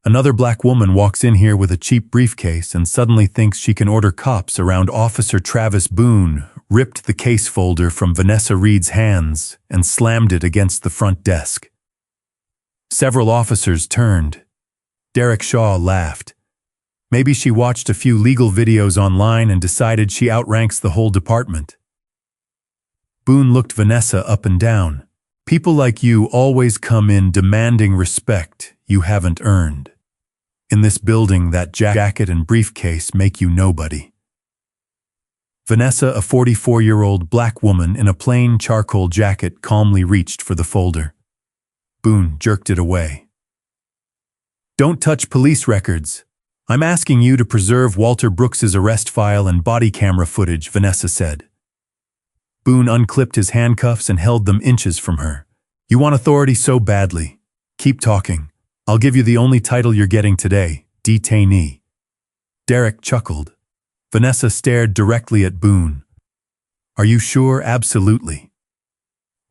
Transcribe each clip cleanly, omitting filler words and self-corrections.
Another black woman walks in here with a cheap briefcase and suddenly thinks she can order cops around. Officer Travis Boone ripped the case folder from Vanessa Reed's hands and slammed it against the front desk. Several officers turned. Derek Shaw laughed. Maybe she watched a few legal videos online and decided she outranks the whole department. Boone looked Vanessa up and down. People like you always come in demanding respect you haven't earned. In this building, that jacket and briefcase make you nobody. Vanessa, a 44-year-old black woman in a plain charcoal jacket, calmly reached for the folder. Boone jerked it away. Don't touch police records. I'm asking you to preserve Walter Brooks's arrest file and body camera footage, Vanessa said. Boone unclipped his handcuffs and held them inches from her. You want authority so badly. Keep talking. I'll give you the only title you're getting today, detainee. Derek chuckled. Vanessa stared directly at Boone. Are you sure? Absolutely.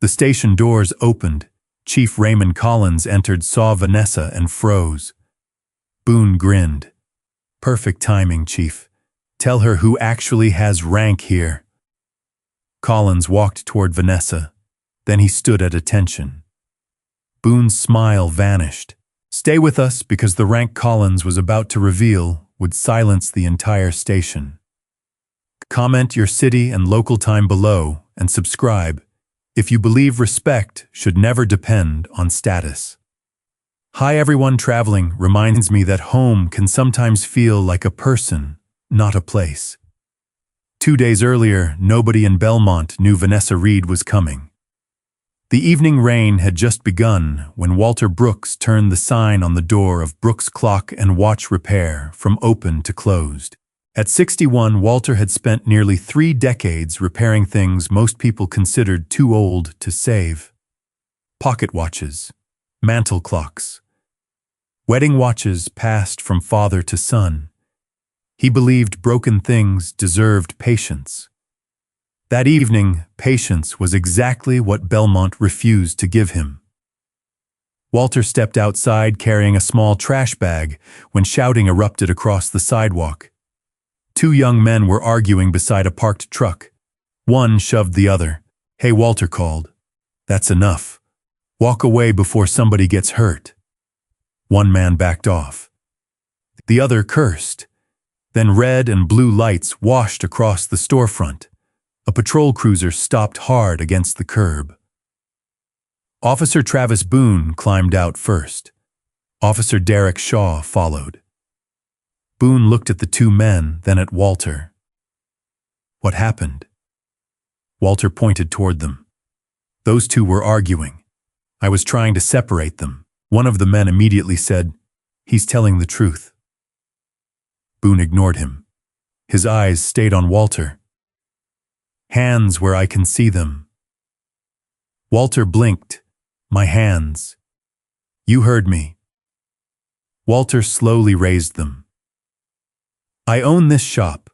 The station doors opened. Chief Raymond Collins entered, saw Vanessa, and froze. Boone grinned. Perfect timing, Chief. Tell her who actually has rank here. Collins walked toward Vanessa. Then he stood at attention. Boone's smile vanished. Stay with us, because the rank Collins was about to reveal would silence the entire station. Comment your city and local time below and subscribe if you believe respect should never depend on status. Hi everyone, traveling reminds me that home can sometimes feel like a person, not a place. 2 days earlier, nobody in Belmont knew Vanessa Reed was coming. The evening rain had just begun when Walter Brooks turned the sign on the door of Brooks Clock and Watch Repair from open to closed. At 61, Walter had spent nearly 3 decades repairing things most people considered too old to save. Pocket watches, mantle clocks, wedding watches passed from father to son. He believed broken things deserved patience. That evening, patience was exactly what Belmont refused to give him. Walter stepped outside carrying a small trash bag when shouting erupted across the sidewalk. 2 young men were arguing beside a parked truck. One shoved the other. Hey, Walter called. That's enough. Walk away before somebody gets hurt. One man backed off. The other cursed. Then red and blue lights washed across the storefront. A patrol cruiser stopped hard against the curb. Officer Travis Boone climbed out first. Officer Derek Shaw followed. Boone looked at the 2 men, then at Walter. What happened? Walter pointed toward them. Those 2 were arguing. I was trying to separate them. One of the men immediately said, "He's telling the truth." Boone ignored him. His eyes stayed on Walter. Hands where I can see them. Walter blinked. My hands. You heard me. Walter slowly raised them. I own this shop.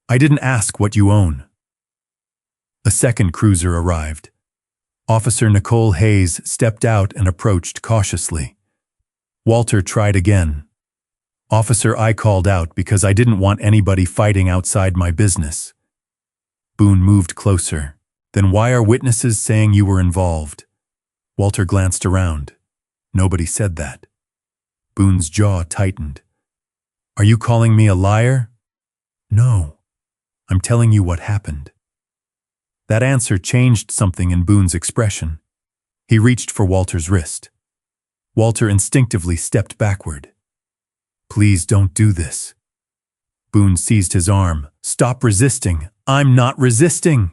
I didn't ask what you own. A second cruiser arrived. Officer Nicole Hayes stepped out and approached cautiously. Walter tried again. Officer, I called out because I didn't want anybody fighting outside my business. Boone moved closer. Then why are witnesses saying you were involved? Walter glanced around. Nobody said that. Boone's jaw tightened. Are you calling me a liar? No. I'm telling you what happened. That answer changed something in Boone's expression. He reached for Walter's wrist. Walter instinctively stepped backward. Please don't do this. Boone seized his arm. Stop resisting. I'm not resisting.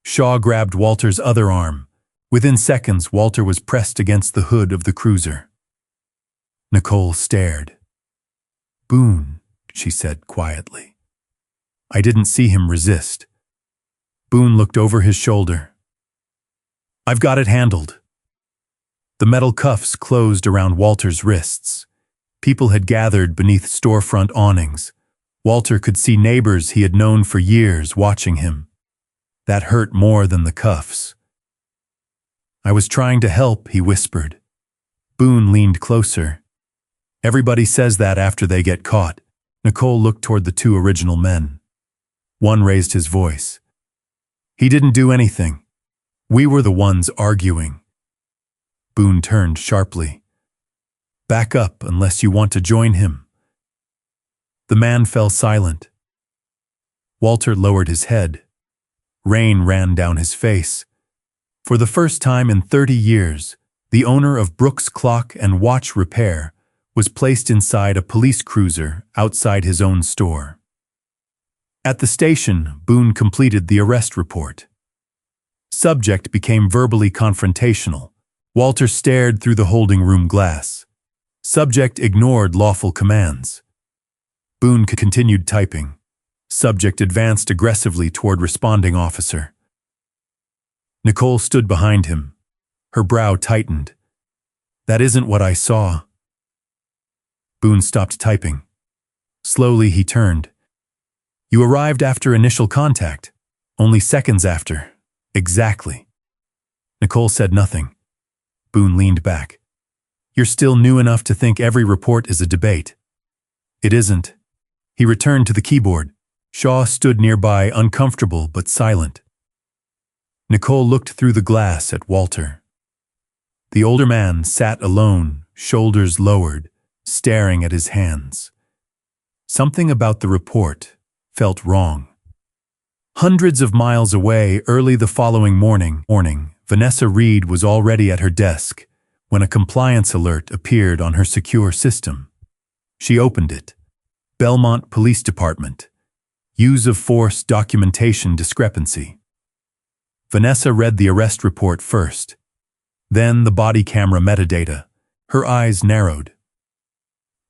Shaw grabbed Walter's other arm. Within seconds, Walter was pressed against the hood of the cruiser. Nicole stared. Boone, she said quietly. I didn't see him resist. Boone looked over his shoulder. I've got it handled. The metal cuffs closed around Walter's wrists. People had gathered beneath storefront awnings. Walter could see neighbors he had known for years watching him. That hurt more than the cuffs. I was trying to help, he whispered. Boone leaned closer. Everybody says that after they get caught. Nicole looked toward the two original men. One raised his voice. He didn't do anything. We were the ones arguing. Boone turned sharply. Back up unless you want to join him. The man fell silent. Walter lowered his head. Rain ran down his face. For the first time in 30 years, the owner of Brooks Clock and Watch Repair was placed inside a police cruiser outside his own store. At the station, Boone completed the arrest report. Subject became verbally confrontational. Walter stared through the holding room glass. Subject ignored lawful commands. Boone continued typing. Subject advanced aggressively toward responding officer. Nicole stood behind him. Her brow tightened. That isn't what I saw. Boone stopped typing. Slowly he turned. You arrived after initial contact. Only seconds after. Exactly. Nicole said nothing. Boone leaned back. You're still new enough to think every report is a debate. It isn't. He returned to the keyboard. Shaw stood nearby, uncomfortable but silent. Nicole looked through the glass at Walter. The older man sat alone, shoulders lowered, staring at his hands. Something about the report felt wrong. Hundreds of miles away, early the following morning, Vanessa Reed was already at her desk when a compliance alert appeared on her secure system. She opened it. Belmont Police Department. Use of force documentation discrepancy. Vanessa read the arrest report first, then the body camera metadata. Her eyes narrowed.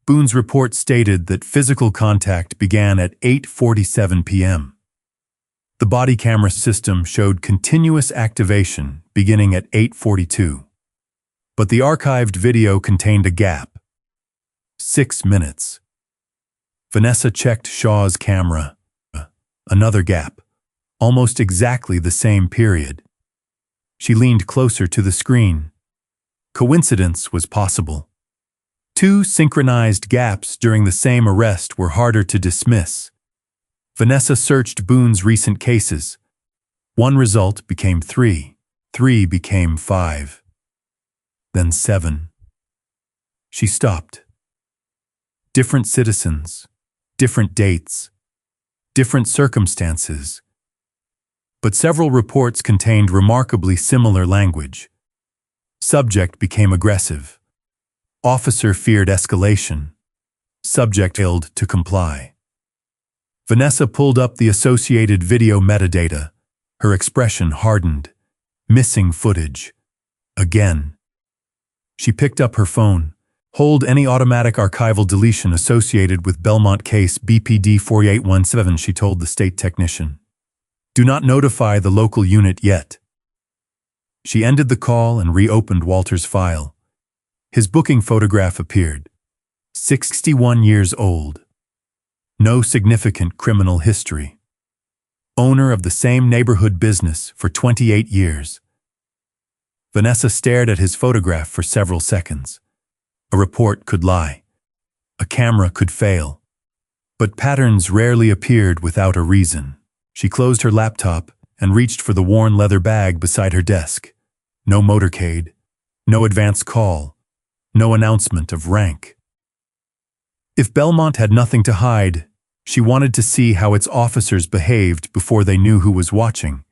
Boone's report stated that physical contact began at 8:47 p.m. The body camera system showed continuous activation beginning at 8:42. But the archived video contained a gap. 6 minutes. Vanessa checked Shaw's camera. Another gap. Almost exactly the same period. She leaned closer to the screen. Coincidence was possible. Two synchronized gaps during the same arrest were harder to dismiss. Vanessa searched Boone's recent cases. One result became 3. 3 became 5. Then 7. She stopped. Different citizens, different dates, different circumstances. But several reports contained remarkably similar language. Subject became aggressive. Officer feared escalation. Subject failed to comply. Vanessa pulled up the associated video metadata. Her expression hardened. Missing footage. Again. She picked up her phone. Hold any automatic archival deletion associated with Belmont case BPD 4817, she told the state technician. Do not notify the local unit yet. She ended the call and reopened Walter's file. His booking photograph appeared. 61 years old. No significant criminal history. Owner of the same neighborhood business for 28 years. Vanessa stared at his photograph for several seconds. A report could lie. A camera could fail. But patterns rarely appeared without a reason. She closed her laptop and reached for the worn leather bag beside her desk. No motorcade, no advance call, no announcement of rank. If Belmont had nothing to hide, she wanted to see how its officers behaved before they knew who was watching.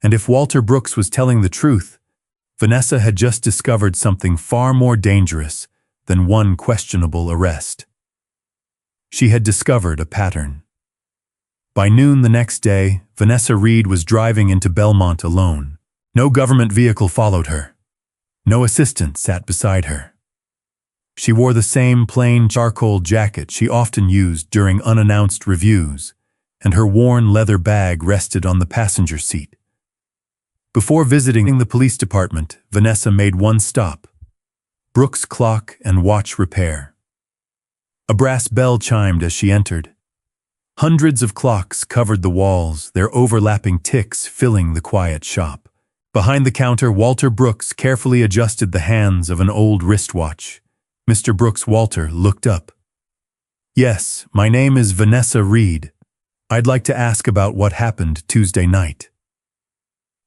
And if Walter Brooks was telling the truth, Vanessa had just discovered something far more dangerous than one questionable arrest. She had discovered a pattern. By noon the next day, Vanessa Reed was driving into Belmont alone. No government vehicle followed her. No assistant sat beside her. She wore the same plain charcoal jacket she often used during unannounced reviews, and her worn leather bag rested on the passenger seat. Before visiting the police department, Vanessa made one stop. Brooks Clock and Watch Repair. A brass bell chimed as she entered. Hundreds of clocks covered the walls, their overlapping ticks filling the quiet shop. Behind the counter, Walter Brooks carefully adjusted the hands of an old wristwatch. Mr. Brooks Walter looked up. Yes, my name is Vanessa Reed. I'd like to ask about what happened Tuesday night.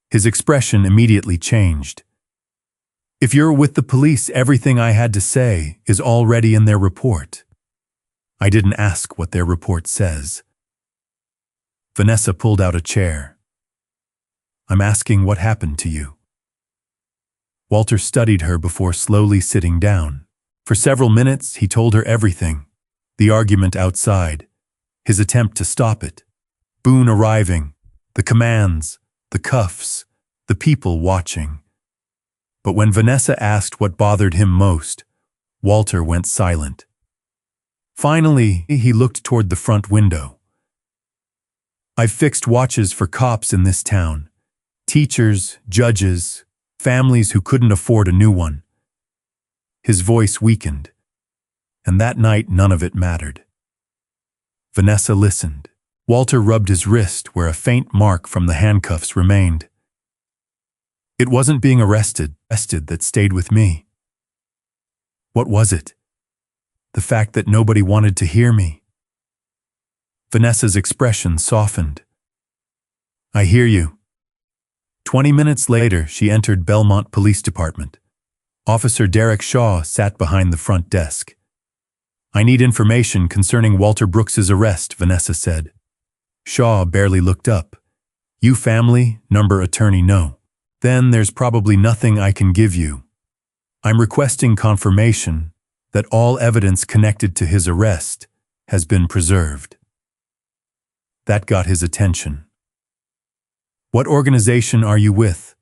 His expression immediately changed. If you're with the police, everything I had to say is already in their report. I didn't ask what their report says. Vanessa pulled out a chair. I'm asking what happened to you. Walter studied her before slowly sitting down. For several minutes, he told her everything. The argument outside, his attempt to stop it, Boone arriving, the commands, the cuffs, the people watching. But when Vanessa asked what bothered him most, Walter went silent. Finally, he looked toward the front window. I've fixed watches for cops in this town. Teachers, judges, families who couldn't afford a new one. His voice weakened, and that night none of it mattered. Vanessa listened. Walter rubbed his wrist where a faint mark from the handcuffs remained. It wasn't being arrested that stayed with me. What was it? The fact that nobody wanted to hear me. Vanessa's expression softened. I hear you. 20 minutes later, she entered Belmont Police Department. Officer Derek Shaw sat behind the front desk. I need information concerning Walter Brooks's arrest, Vanessa said. Shaw barely looked up. You family, number attorney, no. Then there's probably nothing I can give you. I'm requesting confirmation that all evidence connected to his arrest has been preserved. That got his attention. What organization are you with?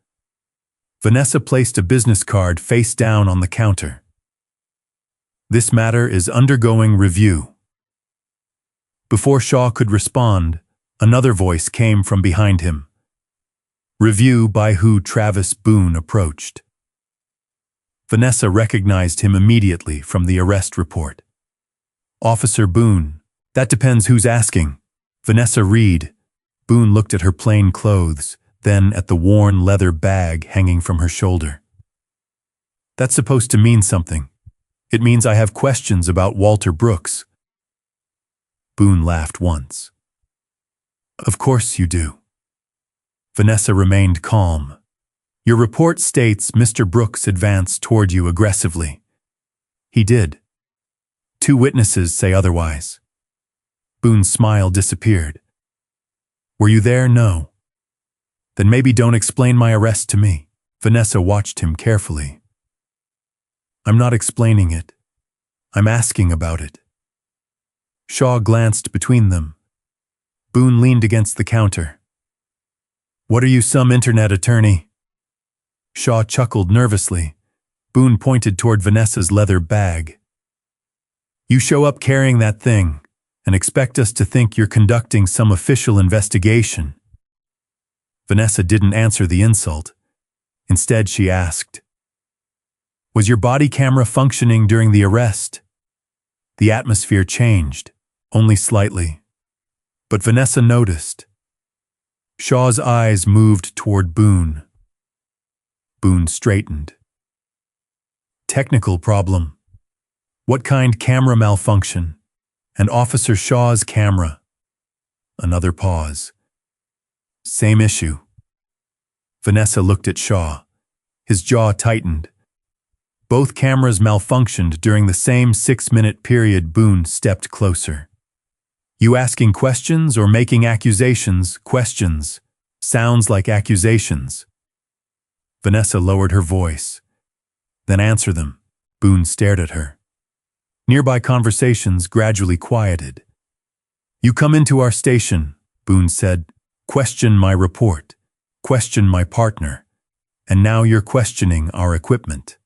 Vanessa placed a business card face down on the counter. This matter is undergoing review. Before Shaw could respond, another voice came from behind him. Review by who Travis Boone approached. Vanessa recognized him immediately from the arrest report. Officer Boone, that depends who's asking. Vanessa Reed. Boone looked at her plain clothes, then at the worn leather bag hanging from her shoulder. That's supposed to mean something. It means I have questions about Walter Brooks. Boone laughed once. Of course you do. Vanessa remained calm. Your report states Mr. Brooks advanced toward you aggressively. He did. 2 witnesses say otherwise. Boone's smile disappeared. Were you there? No. Then maybe don't explain my arrest to me. Vanessa watched him carefully. I'm not explaining it. I'm asking about it. Shaw glanced between them. Boone leaned against the counter. What are you, some internet attorney? Shaw chuckled nervously. Boone pointed toward Vanessa's leather bag. You show up carrying that thing and expect us to think you're conducting some official investigation. Vanessa didn't answer the insult. Instead, she asked, was your body camera functioning during the arrest? The atmosphere changed, only slightly. But Vanessa noticed. Shaw's eyes moved toward Boone. Boone straightened. Technical problem. What kind camera malfunction? And Officer Shaw's camera. Another pause. Same issue. Vanessa looked at Shaw. His jaw tightened. Both cameras malfunctioned during the same 6-minute period. Boone stepped closer. You asking questions or making accusations? Questions. Sounds like accusations. Vanessa lowered her voice. Then answer them. Boone stared at her. Nearby conversations gradually quieted. You come into our station, Boone said. Question my report. Question my partner. And now you're questioning our equipment.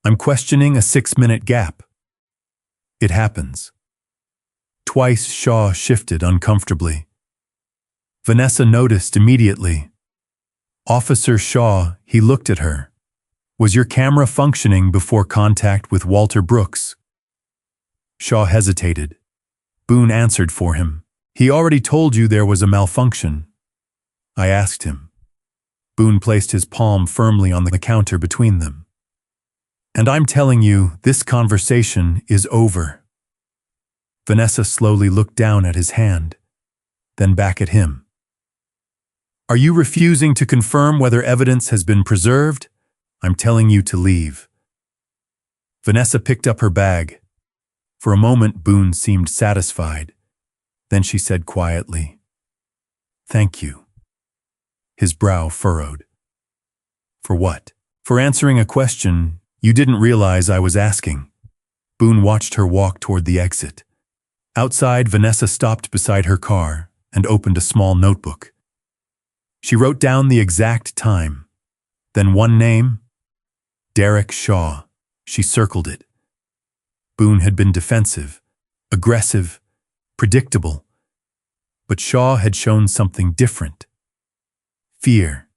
I'm questioning a 6-minute gap. It happens. Twice Shaw shifted uncomfortably. Vanessa noticed immediately. Officer Shaw, he looked at her. Was your camera functioning before contact with Walter Brooks? Shaw hesitated. Boone answered for him. He already told you there was a malfunction. I asked him. Boone placed his palm firmly on the counter between them. And I'm telling you, this conversation is over. Vanessa slowly looked down at his hand, then back at him. Are you refusing to confirm whether evidence has been preserved? I'm telling you to leave. Vanessa picked up her bag. For a moment, Boone seemed satisfied. Then she said quietly, "Thank you." His brow furrowed. For what? For answering a question you didn't realize I was asking. Boone watched her walk toward the exit. Outside, Vanessa stopped beside her car and opened a small notebook. She wrote down the exact time, then one name, Derek Shaw. She circled it. Boone had been defensive, aggressive, predictable, but Shaw had shown something different. Fear.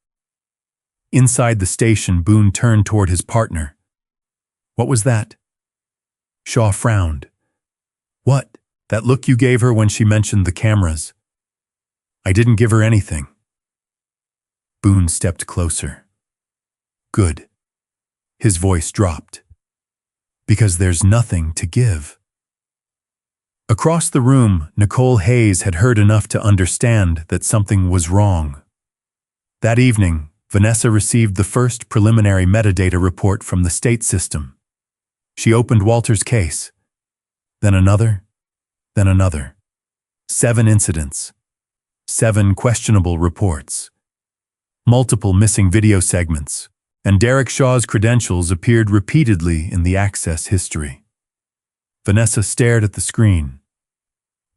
Inside the station, Boone turned toward his partner. What was that? Shaw frowned. What? That look you gave her when she mentioned the cameras. I didn't give her anything. Boone stepped closer. Good. His voice dropped. Because there's nothing to give. Across the room, Nicole Hayes had heard enough to understand that something was wrong. That evening, Vanessa received the first preliminary metadata report from the state system. She opened Walter's case. Then another. Then another. 7 incidents. 7 questionable reports. Multiple missing video segments. And Derek Shaw's credentials appeared repeatedly in the access history. Vanessa stared at the screen.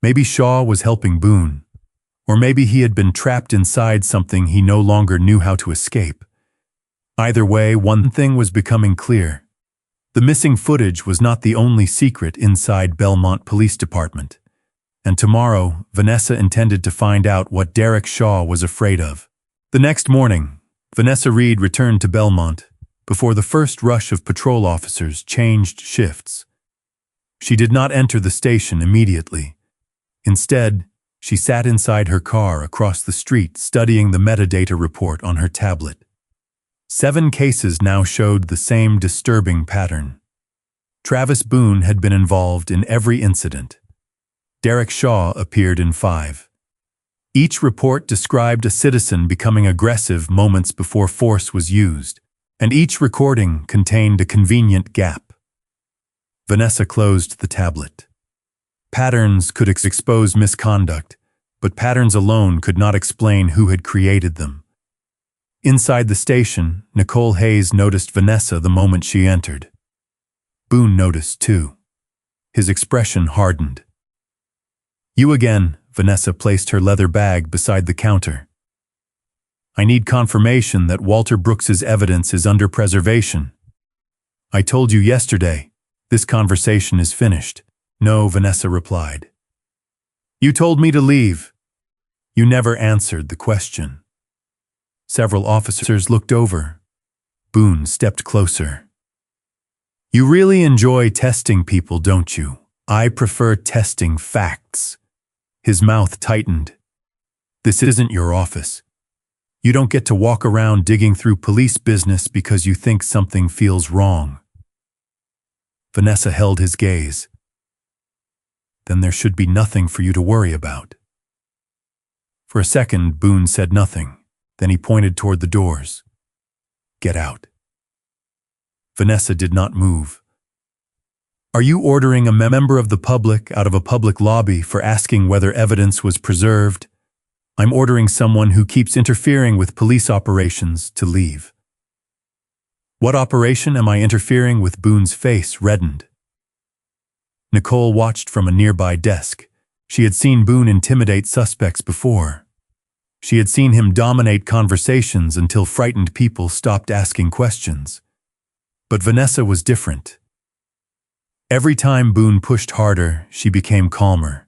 Maybe Shaw was helping Boone, or maybe he had been trapped inside something he no longer knew how to escape. Either way, one thing was becoming clear. The missing footage was not the only secret inside Belmont Police Department. And tomorrow, Vanessa intended to find out what Derek Shaw was afraid of. The next morning, Vanessa Reed returned to Belmont before the first rush of patrol officers changed shifts. She did not enter the station immediately. Instead, she sat inside her car across the street studying the metadata report on her tablet. 7 cases now showed the same disturbing pattern. Travis Boone had been involved in every incident. Derek Shaw appeared in 5. Each report described a citizen becoming aggressive moments before force was used, and each recording contained a convenient gap. Vanessa closed the tablet. Patterns could expose misconduct, but patterns alone could not explain who had created them. Inside the station, Nicole Hayes noticed Vanessa the moment she entered. Boone noticed too. His expression hardened. You again. Vanessa placed her leather bag beside the counter. I need confirmation that Walter Brooks's evidence is under preservation. I told you yesterday, this conversation is finished. No, Vanessa replied. You told me to leave. You never answered the question. Several officers looked over. Boone stepped closer. You really enjoy testing people, don't you? I prefer testing facts. His mouth tightened. This isn't your office. You don't get to walk around digging through police business because you think something feels wrong. Vanessa held his gaze. Then there should be nothing for you to worry about. For a second, Boone said nothing. Then he pointed toward the doors. Get out. Vanessa did not move. Are you ordering a member of the public out of a public lobby for asking whether evidence was preserved? I'm ordering someone who keeps interfering with police operations to leave. What operation am I interfering with? Boone's face reddened. Nicole watched from a nearby desk. She had seen Boone intimidate suspects before. She had seen him dominate conversations until frightened people stopped asking questions. But Vanessa was different. Every time Boone pushed harder, she became calmer,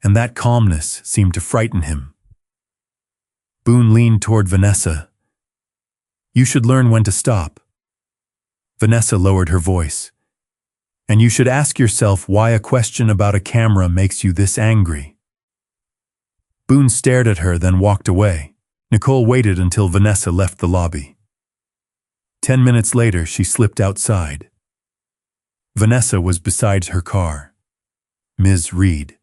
and that calmness seemed to frighten him. Boone leaned toward Vanessa. You should learn when to stop. Vanessa lowered her voice. And you should ask yourself why a question about a camera makes you this angry. Boone stared at her, then walked away. Nicole waited until Vanessa left the lobby. 10 minutes later, she slipped outside. Vanessa was beside her car. Ms. Reed.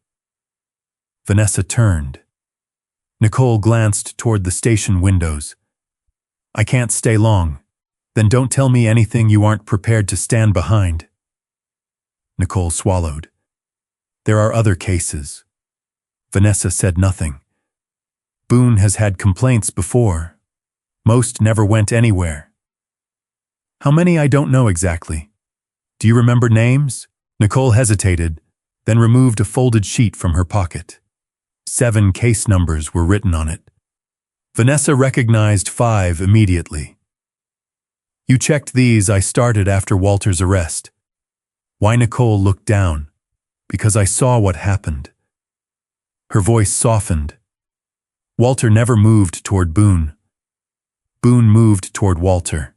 Vanessa turned. Nicole glanced toward the station windows. I can't stay long. Then don't tell me anything you aren't prepared to stand behind. Nicole swallowed. There are other cases. Vanessa said nothing. Boone has had complaints before. Most never went anywhere. How many I don't know exactly. Do you remember names? Nicole hesitated, then removed a folded sheet from her pocket. 7 case numbers were written on it. Vanessa recognized 5 immediately. You checked these I started after Walter's arrest. Why? Nicole looked down. Because I saw what happened. Her voice softened. Walter never moved toward Boone. Boone moved toward Walter.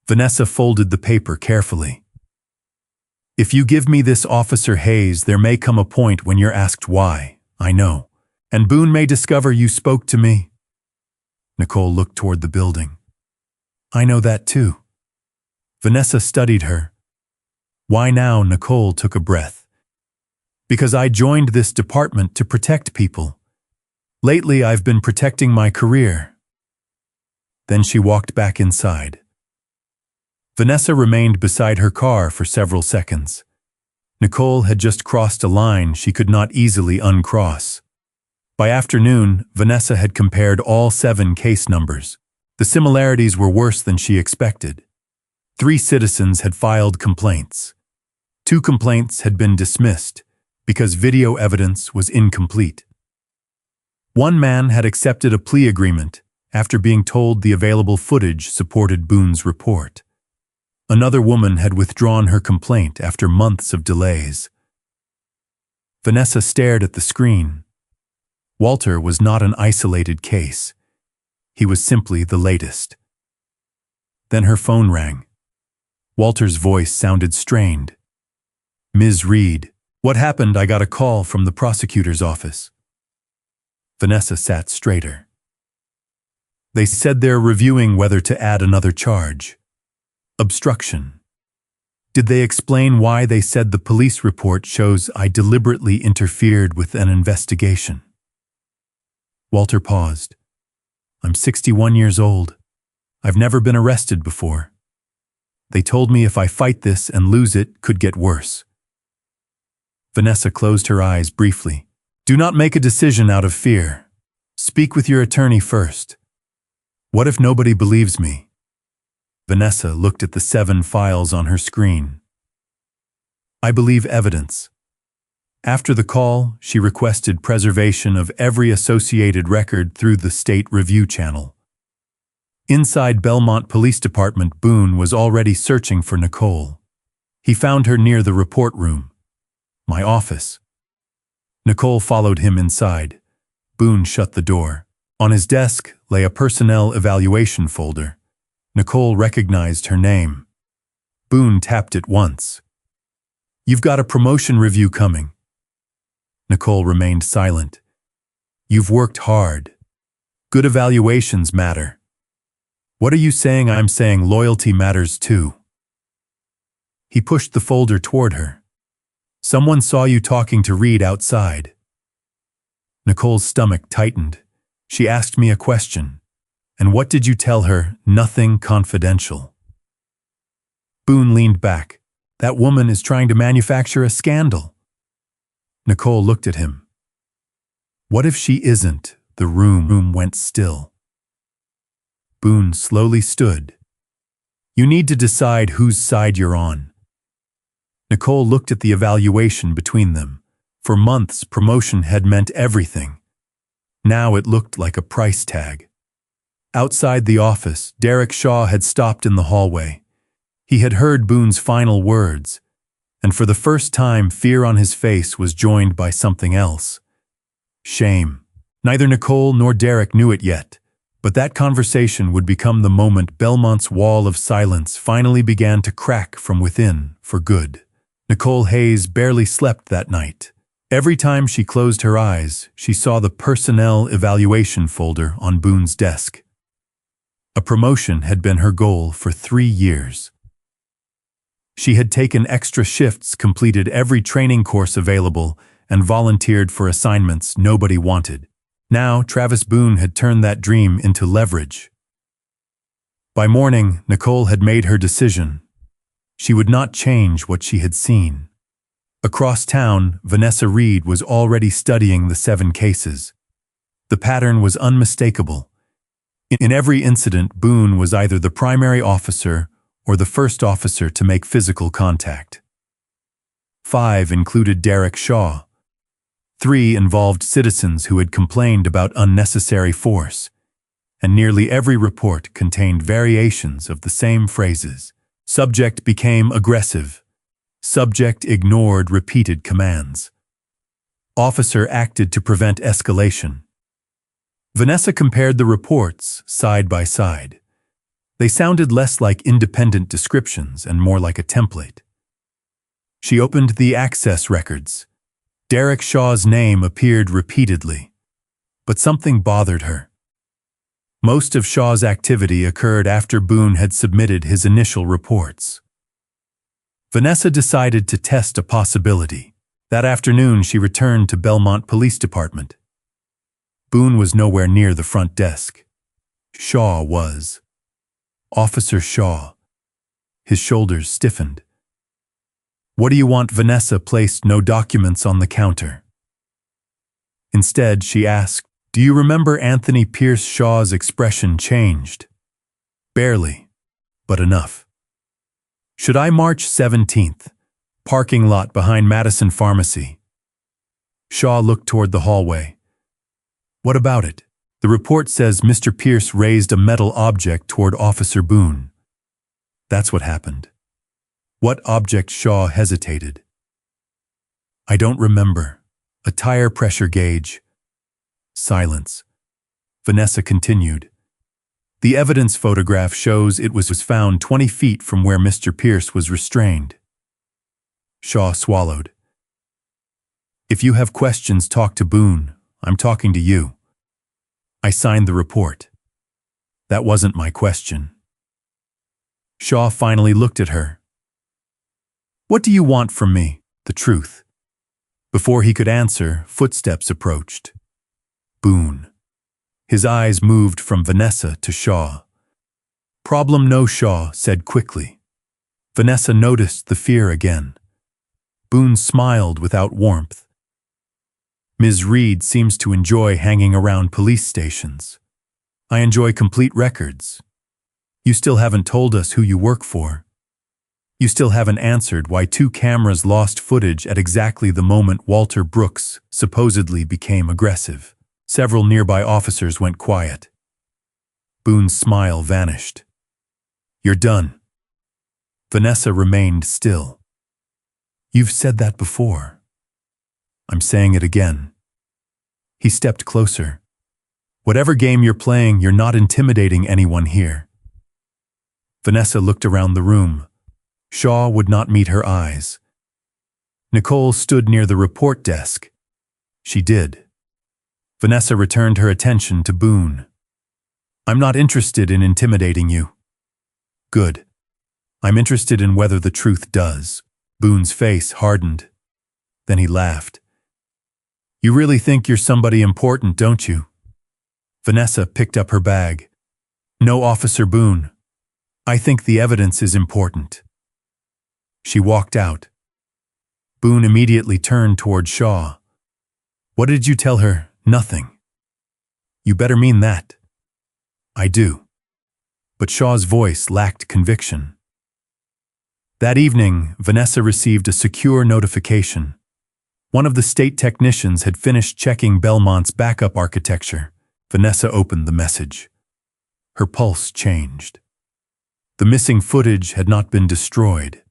Vanessa folded the paper carefully. If you give me this, Officer Hayes, there may come a point when you're asked why, I know. And Boone may discover you spoke to me. Nicole looked toward the building. I know that too. Vanessa studied her. Why now? Nicole took a breath. Because I joined this department to protect people. Lately, I've been protecting my career. Then she walked back inside. Vanessa remained beside her car for several seconds. Nicole had just crossed a line she could not easily uncross. By afternoon, Vanessa had compared all 7 case numbers. The similarities were worse than she expected. 3 citizens had filed complaints. 2 complaints had been dismissed because video evidence was incomplete. 1 man had accepted a plea agreement after being told the available footage supported Boone's report. Another woman had withdrawn her complaint after months of delays. Vanessa stared at the screen. Walter was not an isolated case. He was simply the latest. Then her phone rang. Walter's voice sounded strained. Ms. Reed, what happened? I got a call from the prosecutor's office. Vanessa sat straighter. They said they're reviewing whether to add another charge. Obstruction. Did they explain why they said the police report shows I deliberately interfered with an investigation? Walter paused. I'm 61 years old. I've never been arrested before. They told me if I fight this and lose it, could get worse. Vanessa closed her eyes briefly. Do not make a decision out of fear. Speak with your attorney first. What if nobody believes me? Vanessa looked at the 7 files on her screen. I believe evidence. After the call, she requested preservation of every associated record through the State Review Channel. Inside Belmont Police Department, Boone was already searching for Nicole. He found her near the report room. My office. Nicole followed him inside. Boone shut the door. On his desk lay a personnel evaluation folder. Nicole recognized her name. Boone tapped it once. You've got a promotion review coming. Nicole remained silent. You've worked hard. Good evaluations matter. What are you saying? I'm saying loyalty matters too. He pushed the folder toward her. Someone saw you talking to Reed outside. Nicole's stomach tightened. She asked me a question. And what did you tell her? Nothing confidential. Boone leaned back. That woman is trying to manufacture a scandal. Nicole looked at him. What if she isn't? The room went still. Boone slowly stood. You need to decide whose side you're on. Nicole looked at the evaluation between them. For months, promotion had meant everything. Now it looked like a price tag. Outside the office, Derek Shaw had stopped in the hallway. He had heard Boone's final words, and for the first time, fear on his face was joined by something else. Shame. Neither Nicole nor Derek knew it yet, but that conversation would become the moment Belmont's wall of silence finally began to crack from within for good. Nicole Hayes barely slept that night. Every time she closed her eyes, she saw the personnel evaluation folder on Boone's desk. A promotion had been her goal for 3 years. She had taken extra shifts, completed every training course available, and volunteered for assignments nobody wanted. Now, Travis Boone had turned that dream into leverage. By morning, Nicole had made her decision. She would not change what she had seen. Across town, Vanessa Reed was already studying the 7 cases. The pattern was unmistakable. In every incident, Boone was either the primary officer or the first officer to make physical contact. 5 included Derek Shaw. 3 involved citizens who had complained about unnecessary force, and nearly every report contained variations of the same phrases. Subject became aggressive. Subject ignored repeated commands. Officer acted to prevent escalation. Vanessa compared the reports side by side. They sounded less like independent descriptions and more like a template. She opened the access records. Derek Shaw's name appeared repeatedly, but something bothered her. Most of Shaw's activity occurred after Boone had submitted his initial reports. Vanessa decided to test a possibility. That afternoon, she returned to Belmont Police Department. Boone was nowhere near the front desk. Shaw was. Officer Shaw. His shoulders stiffened. "What do you want?" Vanessa placed no documents on the counter. Instead, she asked, "Do you remember Anthony Pierce?" Shaw's expression changed. "Barely, but enough." "Should I March 17th? Parking lot behind Madison Pharmacy." Shaw looked toward the hallway. "What about it?" "The report says Mr. Pierce raised a metal object toward Officer Boone." "That's what happened." "What object?" Shaw hesitated. "I don't remember. A tire pressure gauge." Silence. Vanessa continued. "The evidence photograph shows it was found 20 feet from where Mr. Pierce was restrained." Shaw swallowed. "If you have questions, talk to Boone. I'm talking to you." "I signed the report." "That wasn't my question." Shaw finally looked at her. "What do you want from me?" "The truth." Before he could answer, footsteps approached. Boone. His eyes moved from Vanessa to Shaw. "Problem no," Shaw said quickly. Vanessa noticed the fear again. Boone smiled without warmth. "Ms. Reed seems to enjoy hanging around police stations. I enjoy complete records. You still haven't told us who you work for. You still haven't answered why 2 cameras lost footage at exactly the moment Walter Brooks supposedly became aggressive. Several nearby officers went quiet. Boone's smile vanished. "You're done." Vanessa remained still. "You've said that before." "I'm saying it again." He stepped closer. "Whatever game you're playing, you're not intimidating anyone here." Vanessa looked around the room. Shaw would not meet her eyes. Nicole stood near the report desk. She did. Vanessa returned her attention to Boone. "I'm not interested in intimidating you." "Good. I'm interested in whether the truth does." Boone's face hardened. Then he laughed. "You really think you're somebody important, don't you?" Vanessa picked up her bag. "No, Officer Boone. I think the evidence is important." She walked out. Boone immediately turned toward Shaw. "What did you tell her?" "Nothing." "You better mean that." "I do." But Shaw's voice lacked conviction. That evening, Vanessa received a secure notification. One of the state technicians had finished checking Belmont's backup architecture. Vanessa opened the message. Her pulse changed. The missing footage had not been destroyed.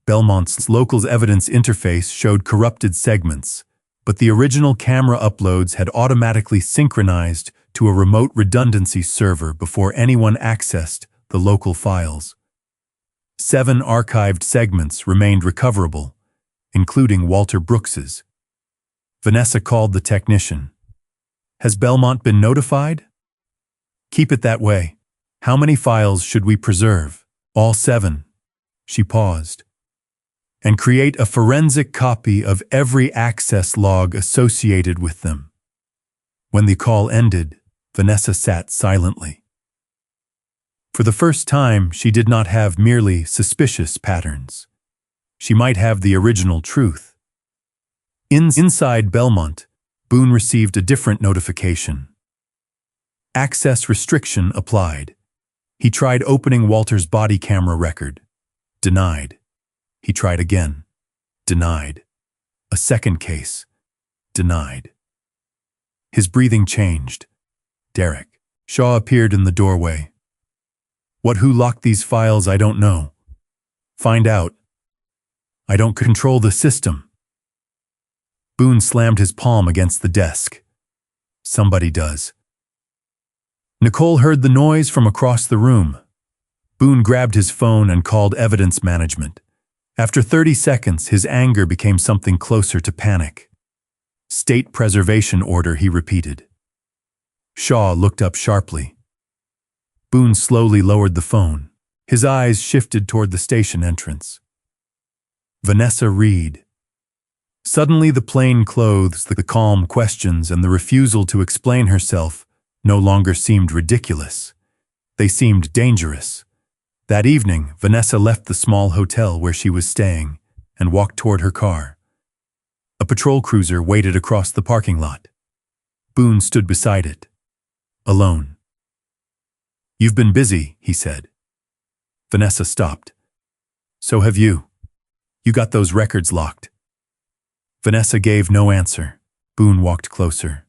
Belmont's local's evidence interface showed corrupted segments, but the original camera uploads had automatically synchronized to a remote redundancy server before anyone accessed the local files. 7 archived segments remained recoverable, including Walter Brooks's. Vanessa called the technician. "Has Belmont been notified?" "Keep it that way. How many files should we preserve? All 7. She paused. And create a forensic copy of every access log associated with them. When the call ended, Vanessa sat silently. For the first time, she did not have merely suspicious patterns. She might have the original truth. Inside Belmont, Boone received a different notification. Access restriction applied. He tried opening Walter's body camera record. Denied. He tried again. Denied. A second case. Denied. His breathing changed. Derek. Shaw appeared in the doorway. Who locked these files, I don't know. Find out. I don't control the system. Boone slammed his palm against the desk. Somebody does. Nicole heard the noise from across the room. Boone grabbed his phone and called evidence management. After 30 seconds, his anger became something closer to panic. State preservation order, he repeated. Shaw looked up sharply. Boone slowly lowered the phone. His eyes shifted toward the station entrance. Vanessa Reed. Suddenly the plain clothes, the calm questions, and the refusal to explain herself no longer seemed ridiculous. They seemed dangerous. That evening, Vanessa left the small hotel where she was staying and walked toward her car. A patrol cruiser waited across the parking lot. Boone stood beside it, alone. You've been busy, he said. Vanessa stopped. So have you. You got those records locked. Vanessa gave no answer. Boone walked closer.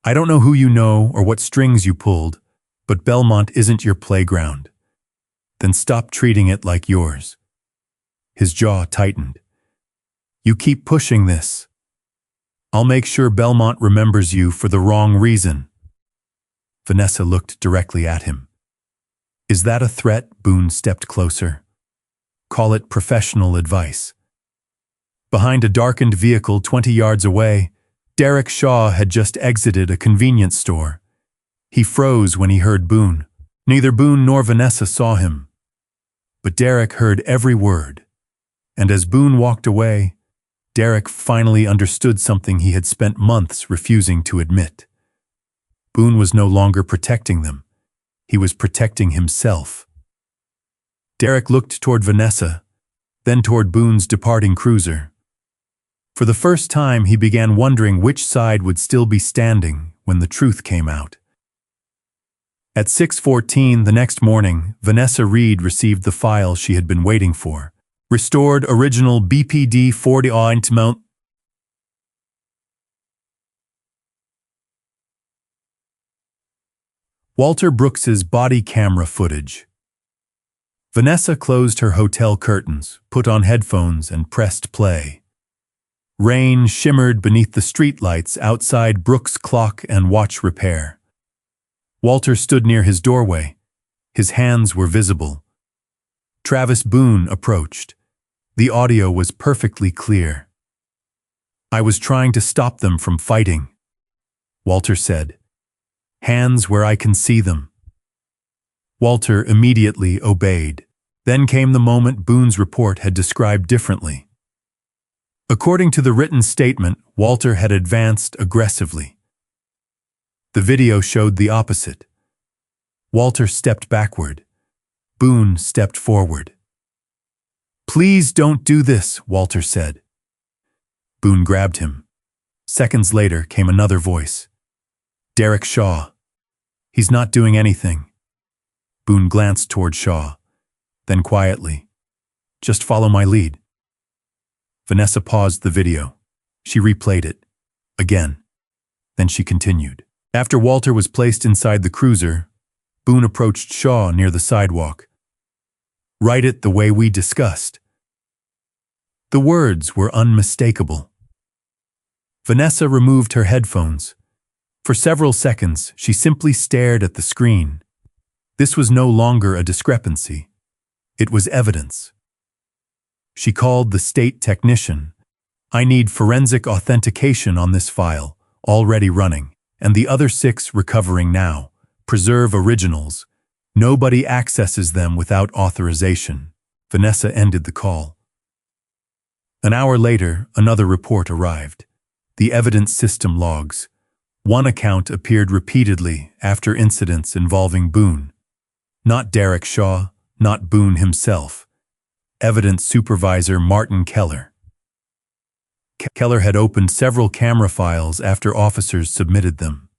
I don't know who you know or what strings you pulled, but Belmont isn't your playground. Then stop treating it like yours. His jaw tightened. You keep pushing this. I'll make sure Belmont remembers you for the wrong reason. Vanessa looked directly at him. Is that a threat? Boone stepped closer. Call it professional advice. Behind a darkened vehicle 20 yards away, Derek Shaw had just exited a convenience store. He froze when he heard Boone. Neither Boone nor Vanessa saw him. But Derek heard every word. And as Boone walked away, Derek finally understood something he had spent months refusing to admit. Boone was no longer protecting them. He was protecting himself. Derek looked toward Vanessa, then toward Boone's departing cruiser. For the first time, he began wondering which side would still be standing when the truth came out. At 6:14 the next morning, Vanessa Reed received the file she had been waiting for. Restored original BPD 40 ointment. Walter Brooks's body camera footage. Vanessa closed her hotel curtains, put on headphones, and pressed play. Rain shimmered beneath the streetlights outside Brooks' clock and watch repair. Walter stood near his doorway. His hands were visible. Travis Boone approached. The audio was perfectly clear. I was trying to stop them from fighting, Walter said. Hands where I can see them. Walter immediately obeyed. Then came the moment Boone's report had described differently. According to the written statement, Walter had advanced aggressively. The video showed the opposite. Walter stepped backward. Boone stepped forward. Please don't do this, Walter said. Boone grabbed him. Seconds later came another voice. Derek Shaw. He's not doing anything. Boone glanced toward Shaw. Then quietly, just follow my lead. Vanessa paused the video. She replayed it. Again. Then she continued. After Walter was placed inside the cruiser, Boone approached Shaw near the sidewalk. Write it the way we discussed. The words were unmistakable. Vanessa removed her headphones. For several seconds, she simply stared at the screen. This was no longer a discrepancy. It was evidence. She called the state technician. I need forensic authentication on this file, already running, and the other 6 recovering now. Preserve originals. Nobody accesses them without authorization. Vanessa ended the call. An hour later, another report arrived. The evidence system logs. One account appeared repeatedly after incidents involving Boone. Not Derek Shaw, not Boone himself. Evidence supervisor Martin Keller. Keller had opened several camera files after officers submitted them.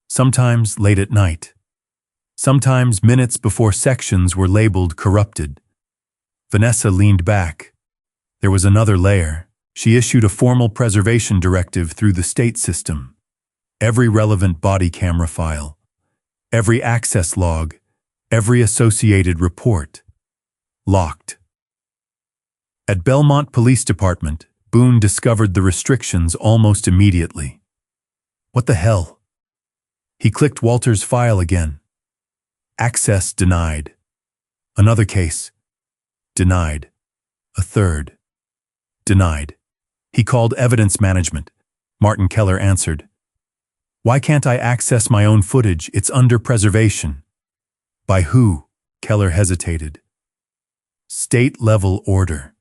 Sometimes late at night. Sometimes minutes before sections were labeled corrupted. Vanessa leaned back. There was another layer. She issued a formal preservation directive through the state system. Every relevant body camera file, every access log, every associated report. Locked. At Belmont Police Department, Boone discovered the restrictions almost immediately. What the hell? He clicked Walter's file again. Access denied. Another case. Denied. A third. Denied. He called evidence management. Martin Keller answered. Why can't I access my own footage? It's under preservation. By who? Keller hesitated. State-level order.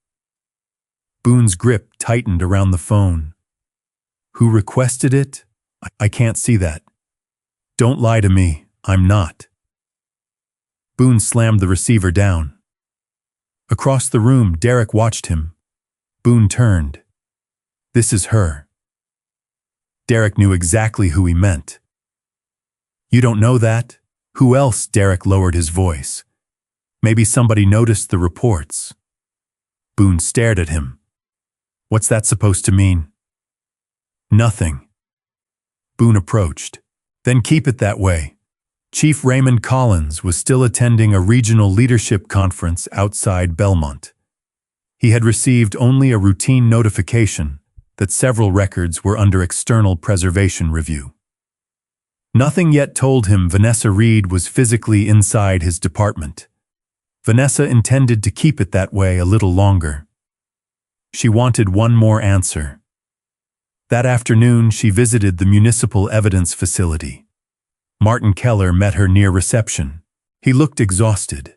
Boone's grip tightened around the phone. Who requested it? I can't see that. Don't lie to me. I'm not. Boone slammed the receiver down. Across the room, Derek watched him. Boone turned. This is her. Derek knew exactly who he meant. You don't know that? Who else? Derek lowered his voice. Maybe somebody noticed the reports. Boone stared at him. What's that supposed to mean? Nothing. Boone approached. Then keep it that way. Chief Raymond Collins was still attending a regional leadership conference outside Belmont. He had received only a routine notification that several records were under external preservation review. Nothing yet told him Vanessa Reed was physically inside his department. Vanessa intended to keep it that way a little longer. She wanted one more answer. That afternoon, she visited the municipal evidence facility. Martin Keller met her near reception. He looked exhausted.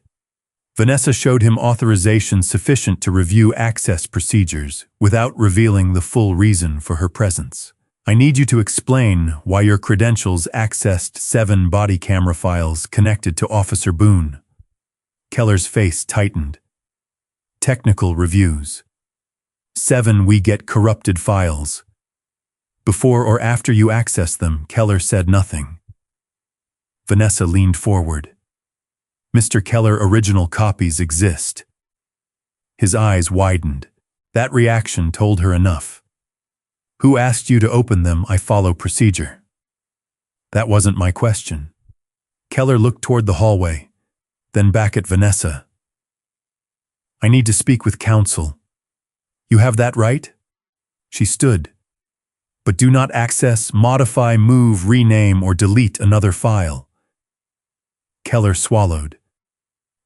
Vanessa showed him authorization sufficient to review access procedures without revealing the full reason for her presence. I need you to explain why your credentials accessed 7 body camera files connected to Officer Boone. Keller's face tightened. Technical reviews. 7 we get corrupted files. Before or after you access them, Keller said nothing. Vanessa leaned forward. Mr. Keller, original copies exist. His eyes widened. That reaction told her enough. Who asked you to open them? I follow procedure. That wasn't my question. Keller looked toward the hallway, then back at Vanessa. I need to speak with counsel. You have that right? She stood. But do not access, modify, move, rename, or delete another file. Keller swallowed.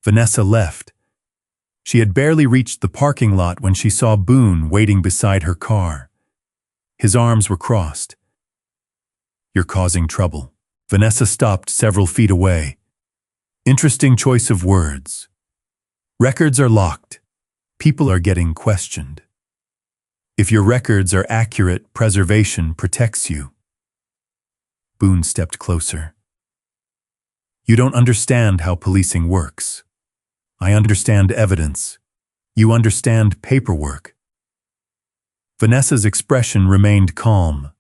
Vanessa left. She had barely reached the parking lot when she saw Boone waiting beside her car. His arms were crossed. You're causing trouble. Vanessa stopped several feet away. Interesting choice of words. Records are locked. People are getting questioned. If your records are accurate, preservation protects you. Boone stepped closer. You don't understand how policing works. I understand evidence. You understand paperwork. Vanessa's expression remained calm.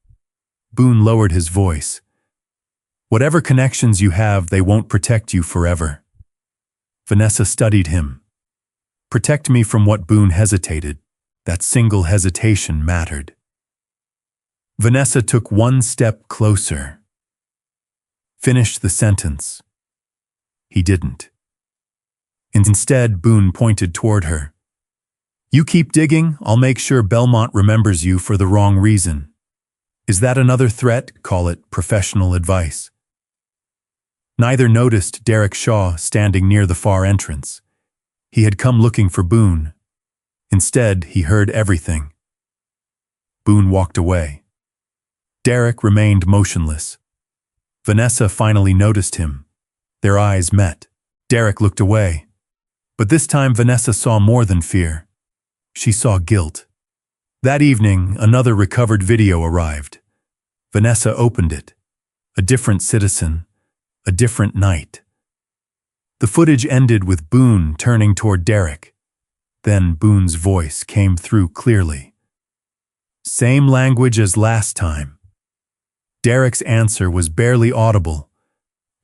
Boone lowered his voice. Whatever connections you have, they won't protect you forever. Vanessa studied him. Protect me from what? Boone hesitated. That single hesitation mattered. Vanessa took one step closer. Finish the sentence. He didn't. Instead, Boone pointed toward her. You keep digging, I'll make sure Belmont remembers you for the wrong reason. Is that another threat? Call it professional advice. Neither noticed Derek Shaw standing near the far entrance. He had come looking for Boone. Instead, he heard everything. Boone walked away. Derek remained motionless. Vanessa finally noticed him. Their eyes met. Derek looked away. But this time Vanessa saw more than fear. She saw guilt. That evening, another recovered video arrived. Vanessa opened it. A different citizen. A different night. The footage ended with Boone turning toward Derek. Then Boone's voice came through clearly. Same language as last time. Derek's answer was barely audible.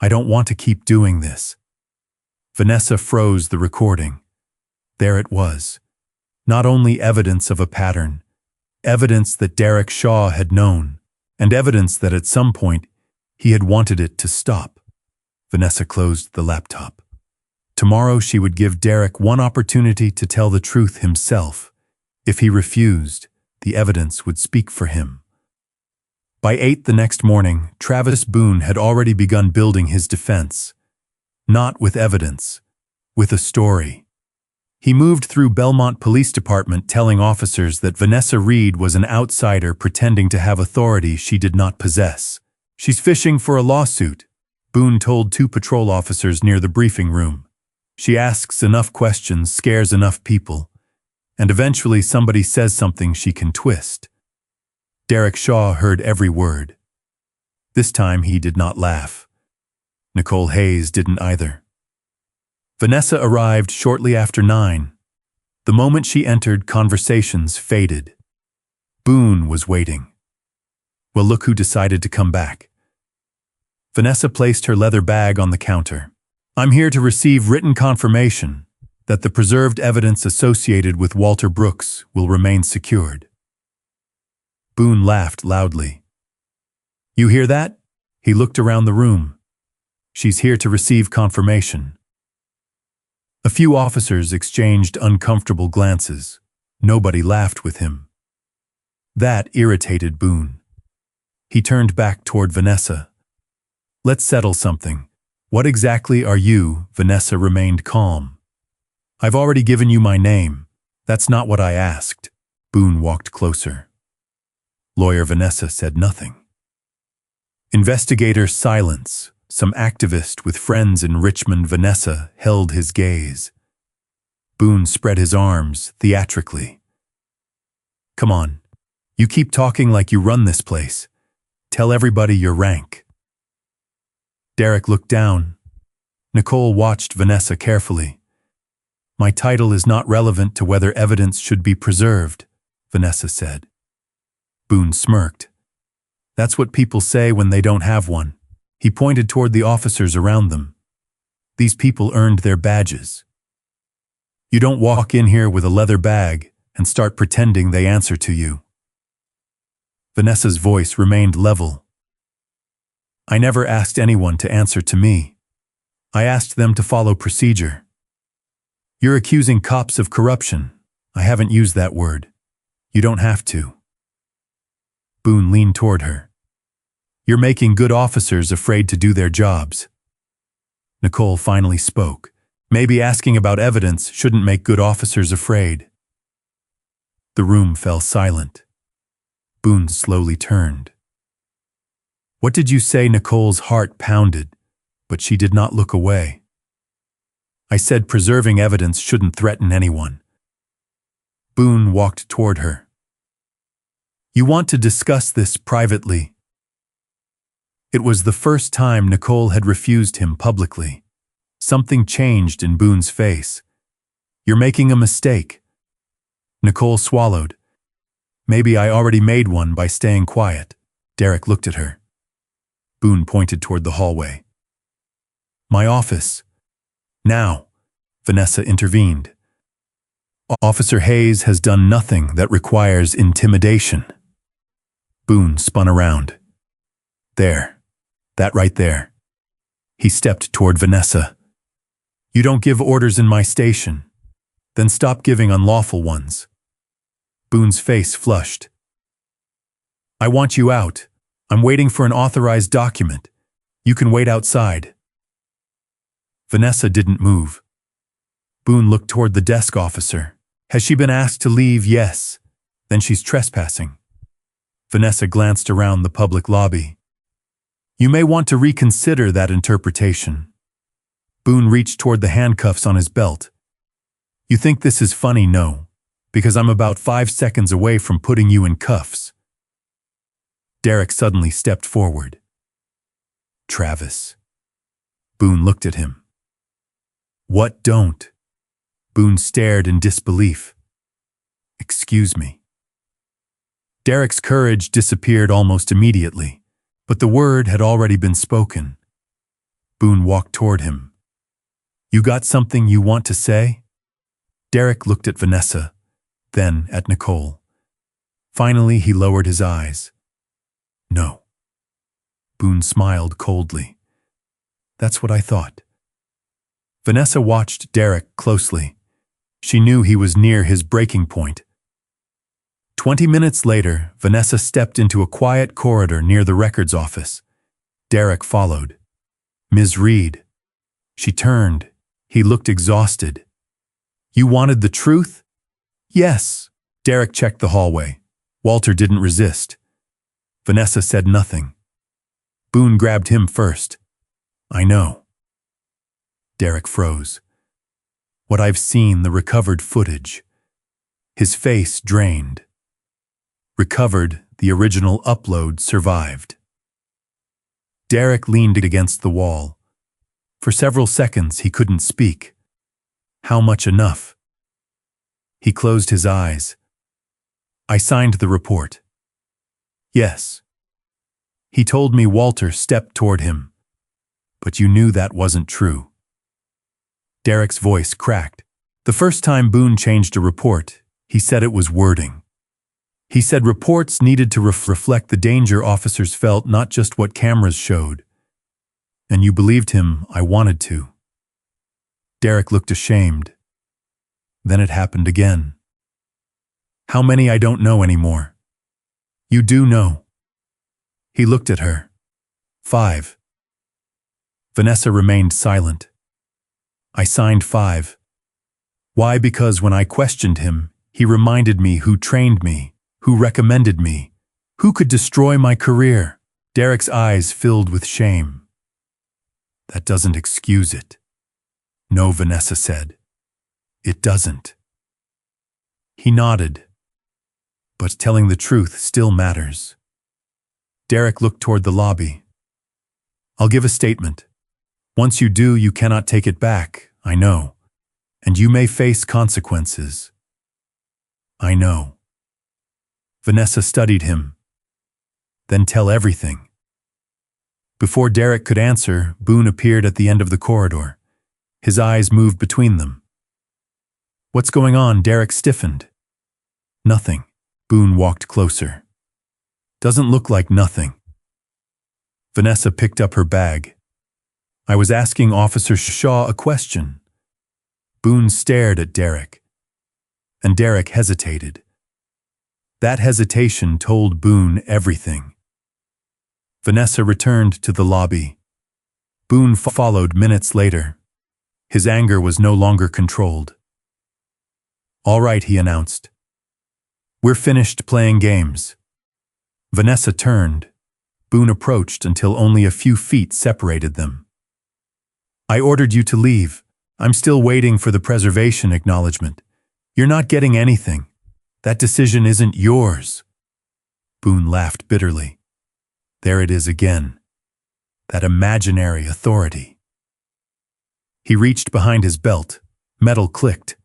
I don't want to keep doing this. Vanessa froze the recording. There it was. Not only evidence of a pattern, evidence that Derek Shaw had known, and evidence that at some point he had wanted it to stop. Vanessa closed the laptop. Tomorrow she would give Derek one opportunity to tell the truth himself. If he refused, the evidence would speak for him. By 8 the next morning, Travis Boone had already begun building his defense. Not with evidence, with a story. He moved through Belmont Police Department telling officers that Vanessa Reed was an outsider pretending to have authority she did not possess. She's fishing for a lawsuit, Boone told 2 patrol officers near the briefing room. She asks enough questions, scares enough people, and eventually somebody says something she can twist. Derek Shaw heard every word. This time he did not laugh. Nicole Hayes didn't either. Vanessa arrived shortly after 9. The moment she entered, conversations faded. Boone was waiting. Well, look who decided to come back. Vanessa placed her leather bag on the counter. I'm here to receive written confirmation that the preserved evidence associated with Walter Brooks will remain secured. Boone laughed loudly. You hear that? He looked around the room. She's here to receive confirmation. A few officers exchanged uncomfortable glances. Nobody laughed with him. That irritated Boone. He turned back toward Vanessa. Let's settle something. What exactly are you? Vanessa remained calm. I've already given you my name. That's not what I asked. Boone walked closer. Lawyer Vanessa said nothing. Investigator silence. Some activist with friends in Richmond. Vanessa held his gaze. Boone spread his arms theatrically. Come on. You keep talking like you run this place. Tell everybody your rank. Derek looked down. Nicole watched Vanessa carefully. My title is not relevant to whether evidence should be preserved, Vanessa said. Boone smirked. That's what people say when they don't have one. He pointed toward the officers around them. These people earned their badges. You don't walk in here with a leather bag and start pretending they answer to you. Vanessa's voice remained level. I never asked anyone to answer to me. I asked them to follow procedure. You're accusing cops of corruption. I haven't used that word. You don't have to. Boone leaned toward her. You're making good officers afraid to do their jobs. Nicole finally spoke. Maybe asking about evidence shouldn't make good officers afraid. The room fell silent. Boone slowly turned. What did you say? Nicole's heart pounded, but she did not look away. I said preserving evidence shouldn't threaten anyone. Boone walked toward her. You want to discuss this privately? It was the first time Nicole had refused him publicly. Something changed in Boone's face. You're making a mistake. Nicole swallowed. Maybe I already made one by staying quiet. Derek looked at her. Boone pointed toward the hallway. My office. Now, Vanessa intervened. Officer Hayes has done nothing that requires intimidation. Boone spun around. There. That right there. He stepped toward Vanessa. You don't give orders in my station. Then stop giving unlawful ones. Boone's face flushed. I want you out. I'm waiting for an authorized document. You can wait outside. Vanessa didn't move. Boone looked toward the desk officer. Has she been asked to leave? Yes. Then she's trespassing. Vanessa glanced around the public lobby. You may want to reconsider that interpretation. Boone reached toward the handcuffs on his belt. You think this is funny? No, because I'm about 5 seconds away from putting you in cuffs. Derek suddenly stepped forward. Travis. Boone looked at him. What don't? Boone stared in disbelief. Excuse me. Derek's courage disappeared almost immediately, but the word had already been spoken. Boone walked toward him. You got something you want to say? Derek looked at Vanessa, then at Nicole. Finally, he lowered his eyes. No. Boone smiled coldly. That's what I thought. Vanessa watched Derek closely. She knew he was near his breaking point. 20 minutes later, Vanessa stepped into a quiet corridor near the records office. Derek followed. Ms. Reed. She turned. He looked exhausted. You wanted the truth? Yes. Derek checked the hallway. Walter didn't resist. Vanessa said nothing. Boone grabbed him first. I know. Derek froze. What I've seen, the recovered footage. His face drained. Recovered, the original upload survived. Derek leaned against the wall. For several seconds he couldn't speak. How much enough? He closed his eyes. I signed the report. Yes. He told me Walter stepped toward him. But you knew that wasn't true. Derek's voice cracked. The first time Boone changed a report, he said it was wording. He said reports needed to reflect the danger officers felt, not just what cameras showed. And you believed him. I wanted to. Derek looked ashamed. Then it happened again. How many? I don't know anymore. You do know. He looked at her. 5. Vanessa remained silent. I signed 5. Why? Because when I questioned him, he reminded me who trained me, who recommended me, who could destroy my career. Derek's eyes filled with shame. That doesn't excuse it. No, Vanessa said. It doesn't. He nodded. But telling the truth still matters. Derek looked toward the lobby. I'll give a statement. Once you do, you cannot take it back, I know. And you may face consequences. I know. Vanessa studied him. Then tell everything. Before Derek could answer, Boone appeared at the end of the corridor. His eyes moved between them. What's going on? Derek stiffened. Nothing. Boone walked closer. Doesn't look like nothing. Vanessa picked up her bag. I was asking Officer Shaw a question. Boone stared at Derek. And Derek hesitated. That hesitation told Boone everything. Vanessa returned to the lobby. Boone followed minutes later. His anger was no longer controlled. All right, he announced. We're finished playing games. Vanessa turned. Boone approached until only a few feet separated them. I ordered you to leave. I'm still waiting for the preservation acknowledgement. You're not getting anything. That decision isn't yours. Boone laughed bitterly. There it is again. That imaginary authority. He reached behind his belt. Metal clicked.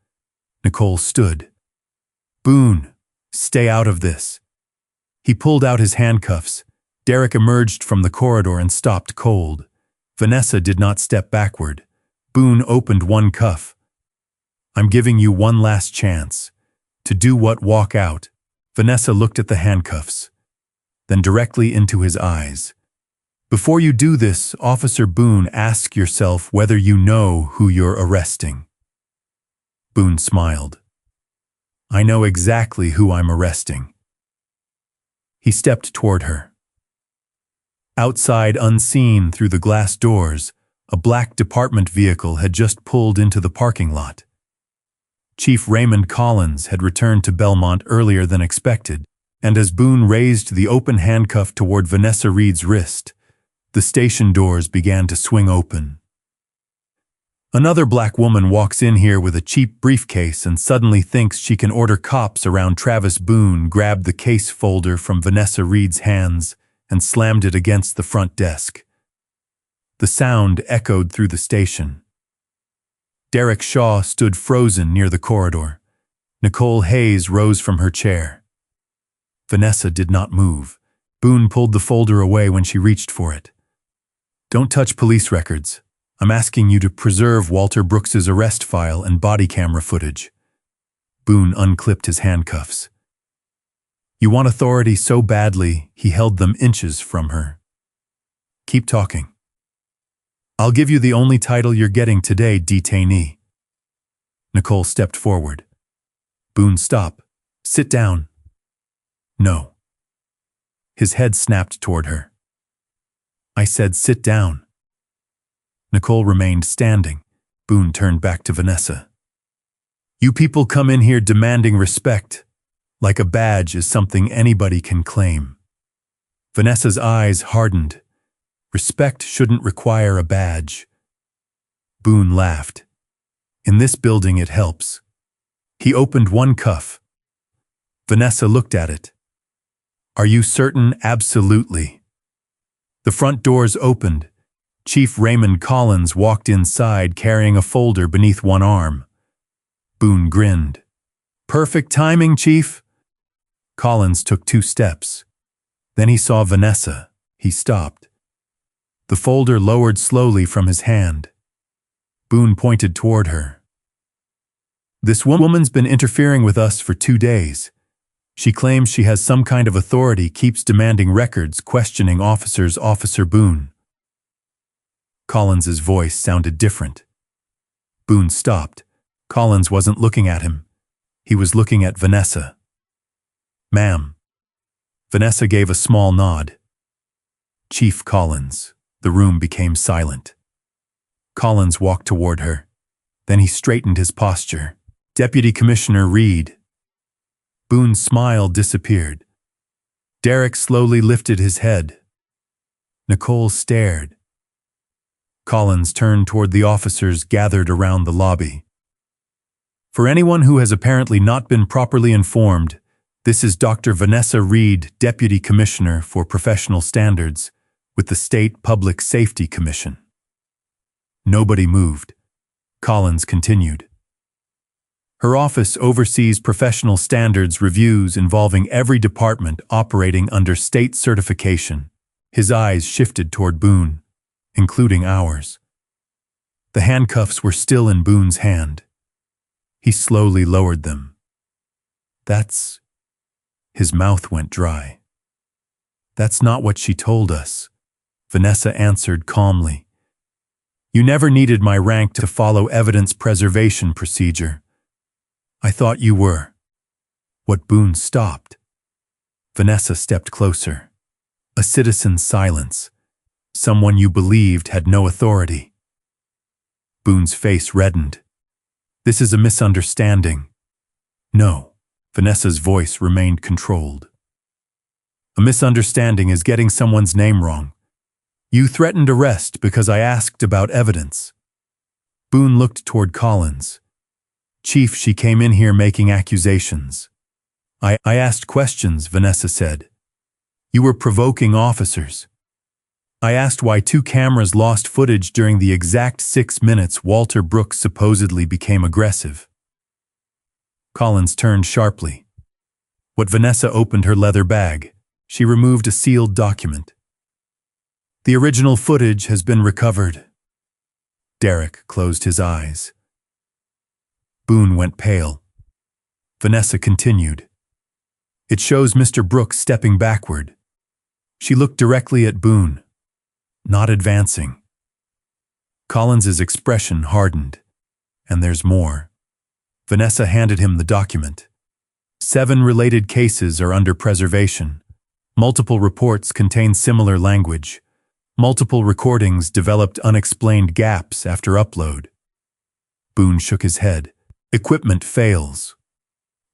Nicole stood. Boone, stay out of this. He pulled out his handcuffs. Derek emerged from the corridor and stopped cold. Vanessa did not step backward. Boone opened one cuff. I'm giving you one last chance. To do what? Walk out. Vanessa looked at the handcuffs, then directly into his eyes. Before you do this, Officer Boone, ask yourself whether you know who you're arresting. Boone smiled. I know exactly who I'm arresting. He stepped toward her. Outside, unseen through the glass doors, a black department vehicle had just pulled into the parking lot. Chief Raymond Collins had returned to Belmont earlier than expected, and as Boone raised the open handcuff toward Vanessa Reed's wrist, the station doors began to swing open. Another black woman walks in here with a cheap briefcase and suddenly thinks she can order cops around. Travis Boone grabbed the case folder from Vanessa Reed's hands and slammed it against the front desk. The sound echoed through the station. Derek Shaw stood frozen near the corridor. Nicole Hayes rose from her chair. Vanessa did not move. Boone pulled the folder away when she reached for it. "Don't touch police records. I'm asking you to preserve Walter Brooks's arrest file and body camera footage." Boone unclipped his handcuffs. "You want authority so badly," he held them inches from her. "Keep talking. I'll give you the only title you're getting today, detainee." Nicole stepped forward. "Boone, stop. Sit down." "No." His head snapped toward her. "I said sit down." Nicole remained standing. Boone turned back to Vanessa. "You people come in here demanding respect, like a badge is something anybody can claim." Vanessa's eyes hardened. Respect shouldn't require a badge. Boone laughed. "In this building it helps." He opened one cuff. Vanessa looked at it. "Are you certain?" "Absolutely." The front doors opened. Chief Raymond Collins walked inside carrying a folder beneath one arm. Boone grinned. "Perfect timing, Chief." Collins took 2 steps. Then he saw Vanessa. He stopped. The folder lowered slowly from his hand. Boone pointed toward her. "This woman's been interfering with us for 2 days. She claims she has some kind of authority, keeps demanding records, questioning officers." "Officer Boone." Collins's voice sounded different. Boone stopped. Collins wasn't looking at him. He was looking at Vanessa. "Ma'am." Vanessa gave a small nod. "Chief Collins." The room became silent. Collins walked toward her. Then he straightened his posture. "Deputy Commissioner Reed." Boone's smile disappeared. Derek slowly lifted his head. Nicole stared. Collins turned toward the officers gathered around the lobby. "For anyone who has apparently not been properly informed, this is Dr. Vanessa Reed, Deputy Commissioner for Professional Standards with the State Public Safety Commission." Nobody moved. Collins continued. "Her office oversees professional standards reviews involving every department operating under state certification." His eyes shifted toward Boone, including ours. The handcuffs were still in Boone's hand. He slowly lowered them. "That's..." His mouth went dry. "That's not what she told us," Vanessa answered calmly. "You never needed my rank to follow evidence preservation procedure. I thought you were." What Boone stopped. Vanessa stepped closer. A citizen's silence. Someone you believed had no authority. Boone's face reddened. "This is a misunderstanding." "No." Vanessa's voice remained controlled. "A misunderstanding is getting someone's name wrong. You threatened arrest because I asked about evidence." Boone looked toward Collins. "Chief, she came in here making accusations." I asked questions," Vanessa said. "You were provoking officers. I asked why 2 cameras lost footage during the exact 6 minutes Walter Brooks supposedly became aggressive." Collins turned sharply. What Vanessa opened her leather bag. She removed a sealed document. "The original footage has been recovered." Derek closed his eyes. Boone went pale. Vanessa continued. "It shows Mr. Brooks stepping backward." She looked directly at Boone, not advancing. Collins's expression hardened. "And there's more." Vanessa handed him the document. 7 related cases are under preservation. Multiple reports contain similar language. Multiple recordings developed unexplained gaps after upload. Boone shook his head. "Equipment fails.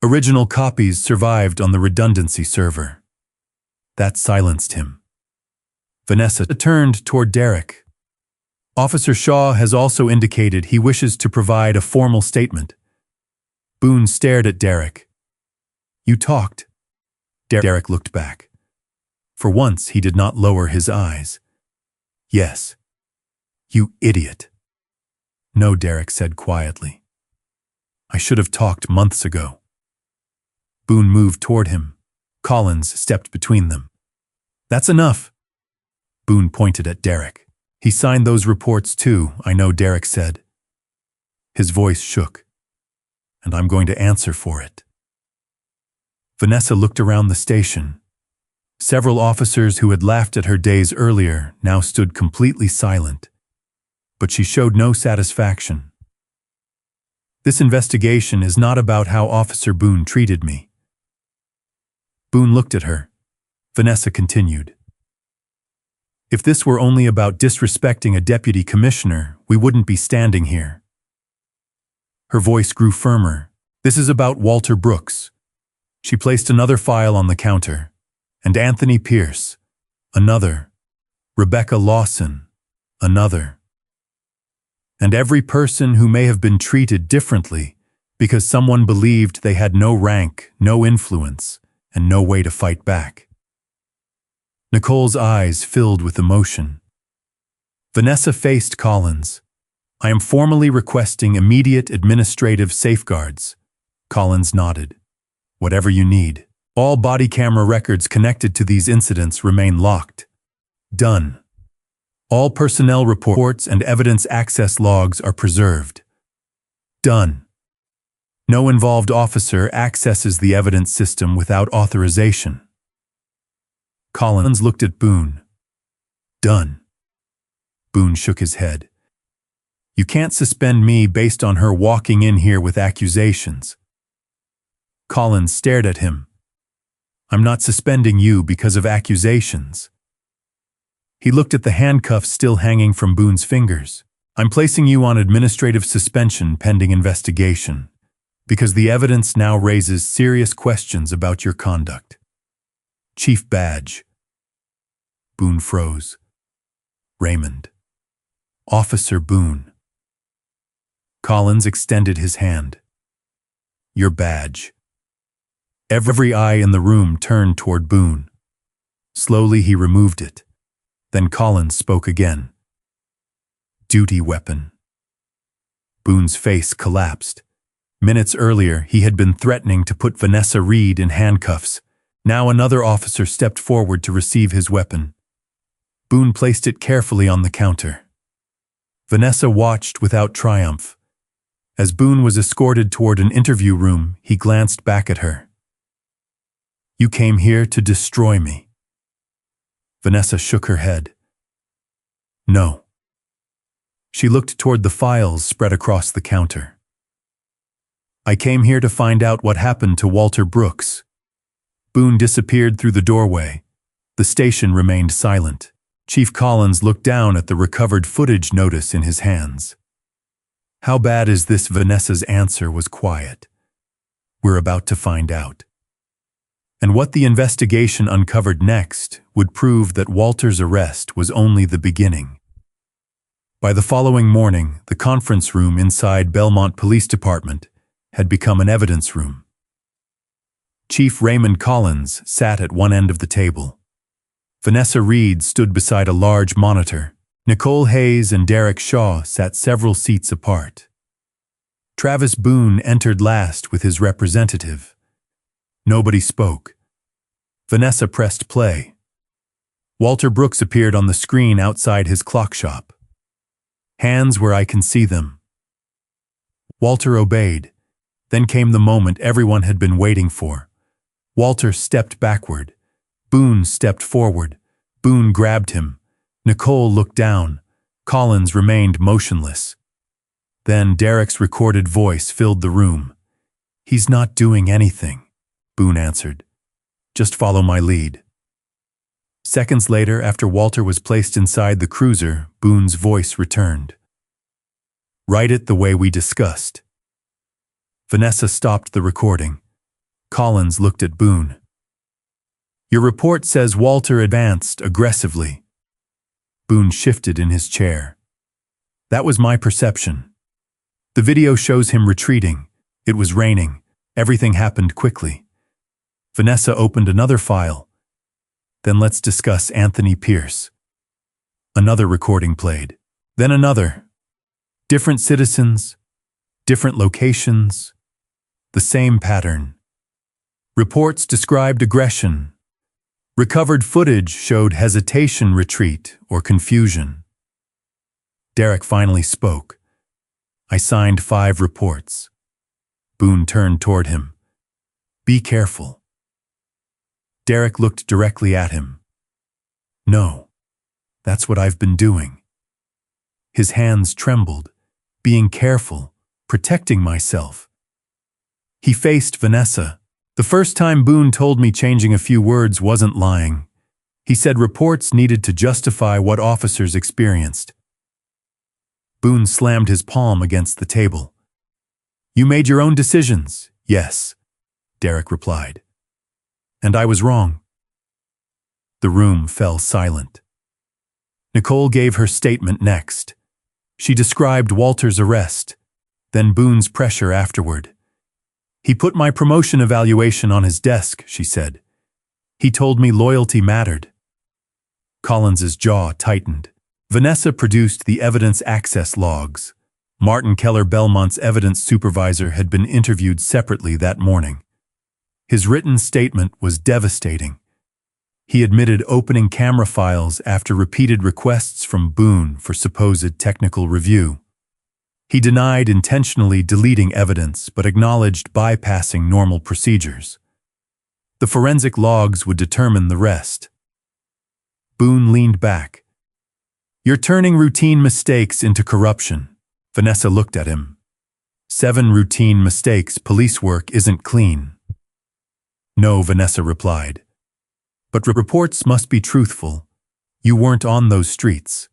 Original copies survived on the redundancy server." That silenced him. Vanessa turned toward Derek. Officer Shaw has also indicated he wishes to provide a formal statement. Boone stared at Derek. You talked. Derek looked back. For once, he did not lower his eyes. Yes. You idiot. No, Derek said quietly. I should have talked months ago. Boone moved toward him. Collins stepped between them. That's enough. Boone pointed at Derek. He signed those reports too, I know, Derek said. His voice shook. And I'm going to answer for it. Vanessa looked around the station. Several officers who had laughed at her days earlier now stood completely silent. But she showed no satisfaction. This investigation is not about how Officer Boone treated me. Boone looked at her. Vanessa continued. If this were only about disrespecting a deputy commissioner, we wouldn't be standing here. Her voice grew firmer. This is about Walter Brooks. She placed another file on the counter. And Anthony Pierce, another. Rebecca Lawson, another. And every person who may have been treated differently because someone believed they had no rank, no influence, and no way to fight back. Nicole's eyes filled with emotion. Vanessa faced Collins. I am formally requesting immediate administrative safeguards. Collins nodded. Whatever you need. All body camera records connected to these incidents remain locked. Done. All personnel reports and evidence access logs are preserved. Done. No involved officer accesses the evidence system without authorization. Collins looked at Boone. Done. Boone shook his head. You can't suspend me based on her walking in here with accusations. Collins stared at him. I'm not suspending you because of accusations. He looked at the handcuffs still hanging from Boone's fingers. I'm placing you on administrative suspension pending investigation, because the evidence now raises serious questions about your conduct. Chief Badge. Boone froze. Raymond. Officer Boone. Collins extended his hand. Your badge. Every eye in the room turned toward Boone. Slowly he removed it. Then Collins spoke again. Duty weapon. Boone's face collapsed. Minutes earlier, he had been threatening to put Vanessa Reed in handcuffs. Now another officer stepped forward to receive his weapon. Boone placed it carefully on the counter. Vanessa watched without triumph. As Boone was escorted toward an interview room, he glanced back at her. You came here to destroy me. Vanessa shook her head. No. She looked toward the files spread across the counter. I came here to find out what happened to Walter Brooks. Boone disappeared through the doorway. The station remained silent. Chief Collins looked down at the recovered footage notice in his hands. How bad is this? Vanessa's answer was quiet. We're about to find out. And what the investigation uncovered next would prove that Walter's arrest was only the beginning. By the following morning, the conference room inside Belmont Police Department had become an evidence room. Chief Raymond Collins sat at one end of the table. Vanessa Reed stood beside a large monitor. Nicole Hayes and Derek Shaw sat several seats apart. Travis Boone entered last with his representative. Nobody spoke. Vanessa pressed play. Walter Brooks appeared on the screen outside his clock shop. Hands where I can see them. Walter obeyed. Then came the moment everyone had been waiting for. Walter stepped backward. Boone stepped forward. Boone grabbed him. Nicole looked down. Collins remained motionless. Then Derek's recorded voice filled the room. He's not doing anything, Boone answered. Just follow my lead. Seconds later, after Walter was placed inside the cruiser, Boone's voice returned. Write it the way we discussed. Vanessa stopped the recording. Collins looked at Boone. Your report says Walter advanced aggressively. Boone shifted in his chair. That was my perception. The video shows him retreating. It was raining. Everything happened quickly. Vanessa opened another file. Then let's discuss Anthony Pierce. Another recording played. Then another. Different citizens, different locations, the same pattern. Reports described aggression. Recovered footage showed hesitation, retreat, or confusion. Derek finally spoke. I signed 5 reports. Boone turned toward him. Be careful. Derek looked directly at him. No, that's what I've been doing. His hands trembled, being careful, protecting myself. He faced Vanessa. The first time Boone told me changing a few words wasn't lying. He said reports needed to justify what officers experienced. Boone slammed his palm against the table. You made your own decisions, yes, Derek replied. And I was wrong. The room fell silent. Nicole gave her statement next. She described Walter's arrest, then Boone's pressure afterward. He put my promotion evaluation on his desk, she said. He told me loyalty mattered. Collins's jaw tightened. Vanessa produced the evidence access logs. Martin Keller, Belmont's evidence supervisor, had been interviewed separately that morning. His written statement was devastating. He admitted opening camera files after repeated requests from Boone for supposed technical review. He denied intentionally deleting evidence but acknowledged bypassing normal procedures. The forensic logs would determine the rest. Boone leaned back. You're turning routine mistakes into corruption. Vanessa looked at him. 7 routine mistakes. Police work isn't clean. No, Vanessa replied. But reports must be truthful. You weren't on those streets.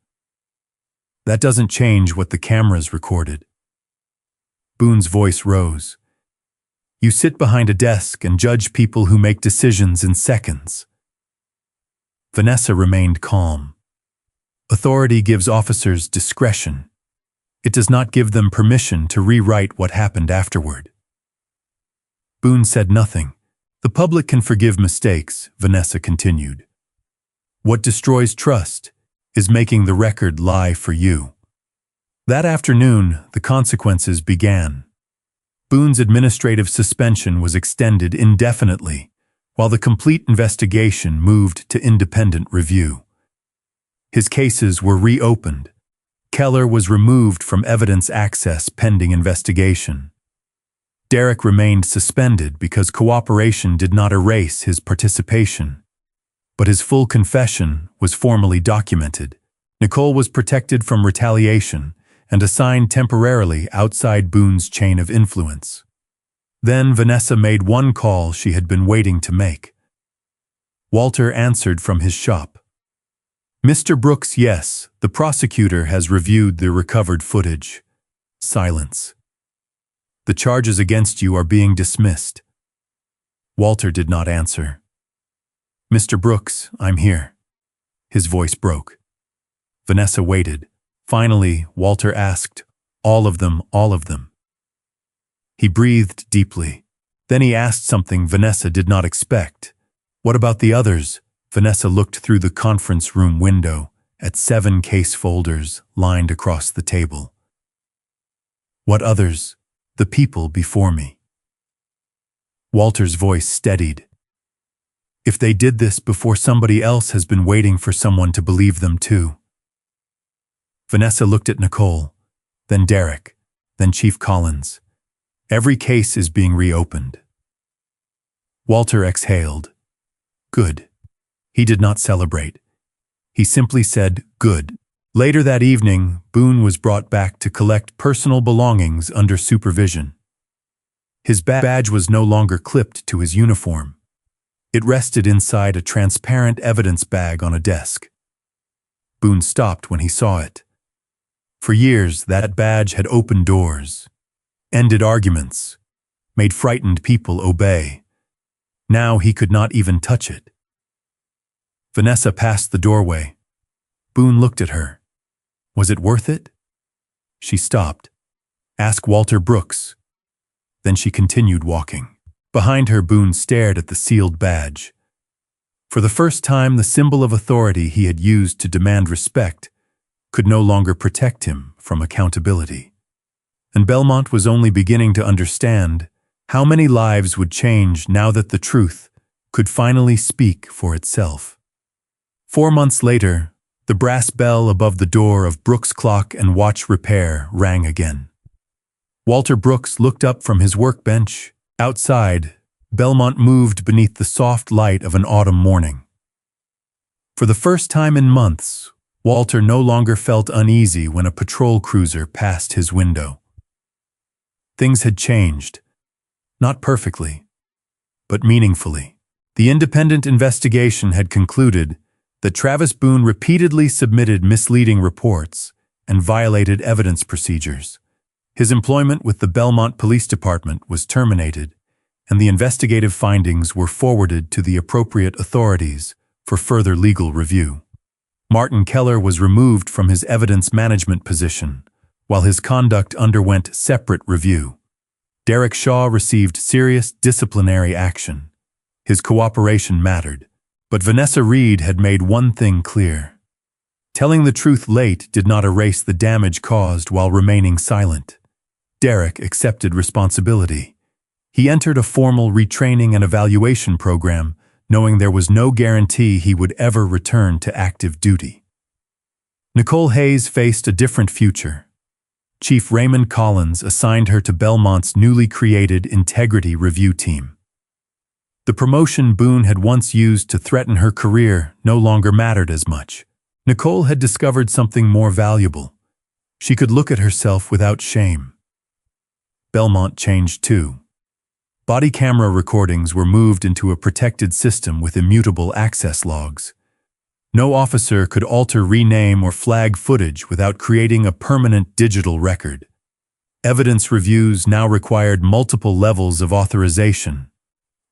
That doesn't change what the cameras recorded. Boone's voice rose. You sit behind a desk and judge people who make decisions in seconds. Vanessa remained calm. Authority gives officers discretion. It does not give them permission to rewrite what happened afterward. Boone said nothing. The public can forgive mistakes, Vanessa continued. What destroys trust is making the record lie for you. That afternoon, the consequences began. Boone's administrative suspension was extended indefinitely, while the complete investigation moved to independent review. His cases were reopened. Keller was removed from evidence access pending investigation. Derek remained suspended because cooperation did not erase his participation. But his full confession was formally documented. Nicole was protected from retaliation and assigned temporarily outside Boone's chain of influence. Then Vanessa made one call she had been waiting to make. Walter answered from his shop. Mr. Brooks, yes, the prosecutor has reviewed the recovered footage. Silence. The charges against you are being dismissed. Walter did not answer. Mr. Brooks, I'm here. His voice broke. Vanessa waited. Finally, Walter asked, all of them, all of them. He breathed deeply. Then he asked something Vanessa did not expect. What about the others? Vanessa looked through the conference room window at 7 case folders lined across the table. What others? The people before me. Walter's voice steadied. If they did this before, somebody else has been waiting for someone to believe them too. Vanessa looked at Nicole, then Derek, then Chief Collins. Every case is being reopened. Walter exhaled. Good. He did not celebrate. He simply said, good. Later that evening, Boone was brought back to collect personal belongings under supervision. His badge was no longer clipped to his uniform. It rested inside a transparent evidence bag on a desk. Boone stopped when he saw it. For years, that badge had opened doors, ended arguments, made frightened people obey. Now he could not even touch it. Vanessa passed the doorway. Boone looked at her. Was it worth it? She stopped. "Ask Walter Brooks." Then she continued walking. Behind her, Boone stared at the sealed badge. For the first time, the symbol of authority he had used to demand respect could no longer protect him from accountability. And Belmont was only beginning to understand how many lives would change now that the truth could finally speak for itself. 4 months later, the brass bell above the door of Brooks Clock and Watch Repair rang again. Walter Brooks looked up from his workbench. Outside, Belmont moved beneath the soft light of an autumn morning. For the first time in months, Walter no longer felt uneasy when a patrol cruiser passed his window. Things had changed. Not perfectly, but meaningfully. The independent investigation had concluded that Travis Boone repeatedly submitted misleading reports and violated evidence procedures. His employment with the Belmont Police Department was terminated, and the investigative findings were forwarded to the appropriate authorities for further legal review. Martin Keller was removed from his evidence management position, while his conduct underwent separate review. Derek Shaw received serious disciplinary action. His cooperation mattered, but Vanessa Reed had made one thing clear. Telling the truth late did not erase the damage caused while remaining silent. Derek accepted responsibility. He entered a formal retraining and evaluation program, knowing there was no guarantee he would ever return to active duty. Nicole Hayes faced a different future. Chief Raymond Collins assigned her to Belmont's newly created Integrity Review Team. The promotion Boone had once used to threaten her career no longer mattered as much. Nicole had discovered something more valuable. She could look at herself without shame. Belmont changed too. Body camera recordings were moved into a protected system with immutable access logs. No officer could alter, rename, or flag footage without creating a permanent digital record. Evidence reviews now required multiple levels of authorization.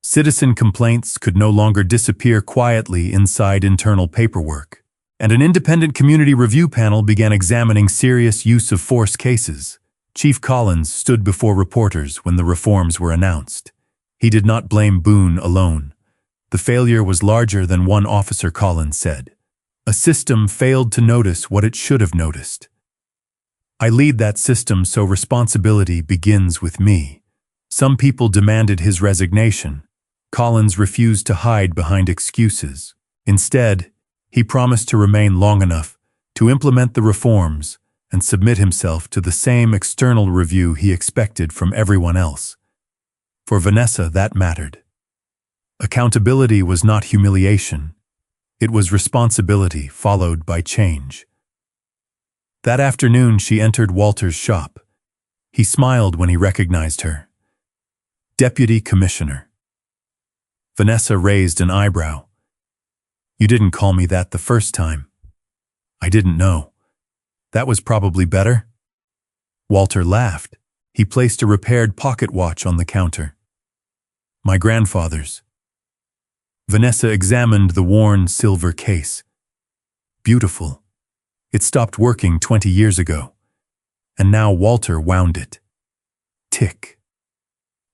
Citizen complaints could no longer disappear quietly inside internal paperwork, and an independent community review panel began examining serious use of force cases. Chief Collins stood before reporters when the reforms were announced. He did not blame Boone alone. The failure was larger than one officer, Collins said. A system failed to notice what it should have noticed. "I lead that system, so responsibility begins with me." Some people demanded his resignation. Collins refused to hide behind excuses. Instead, he promised to remain long enough to implement the reforms and submit himself to the same external review he expected from everyone else. For Vanessa, that mattered. Accountability was not humiliation. It was responsibility followed by change. That afternoon, she entered Walter's shop. He smiled when he recognized her. "Deputy Commissioner." Vanessa raised an eyebrow. "You didn't call me that the first time." "I didn't know. That was probably better." Walter laughed. He placed a repaired pocket watch on the counter. "My grandfather's." Vanessa examined the worn silver case. Beautiful. It stopped working 20 years ago, and now Walter wound it. Tick,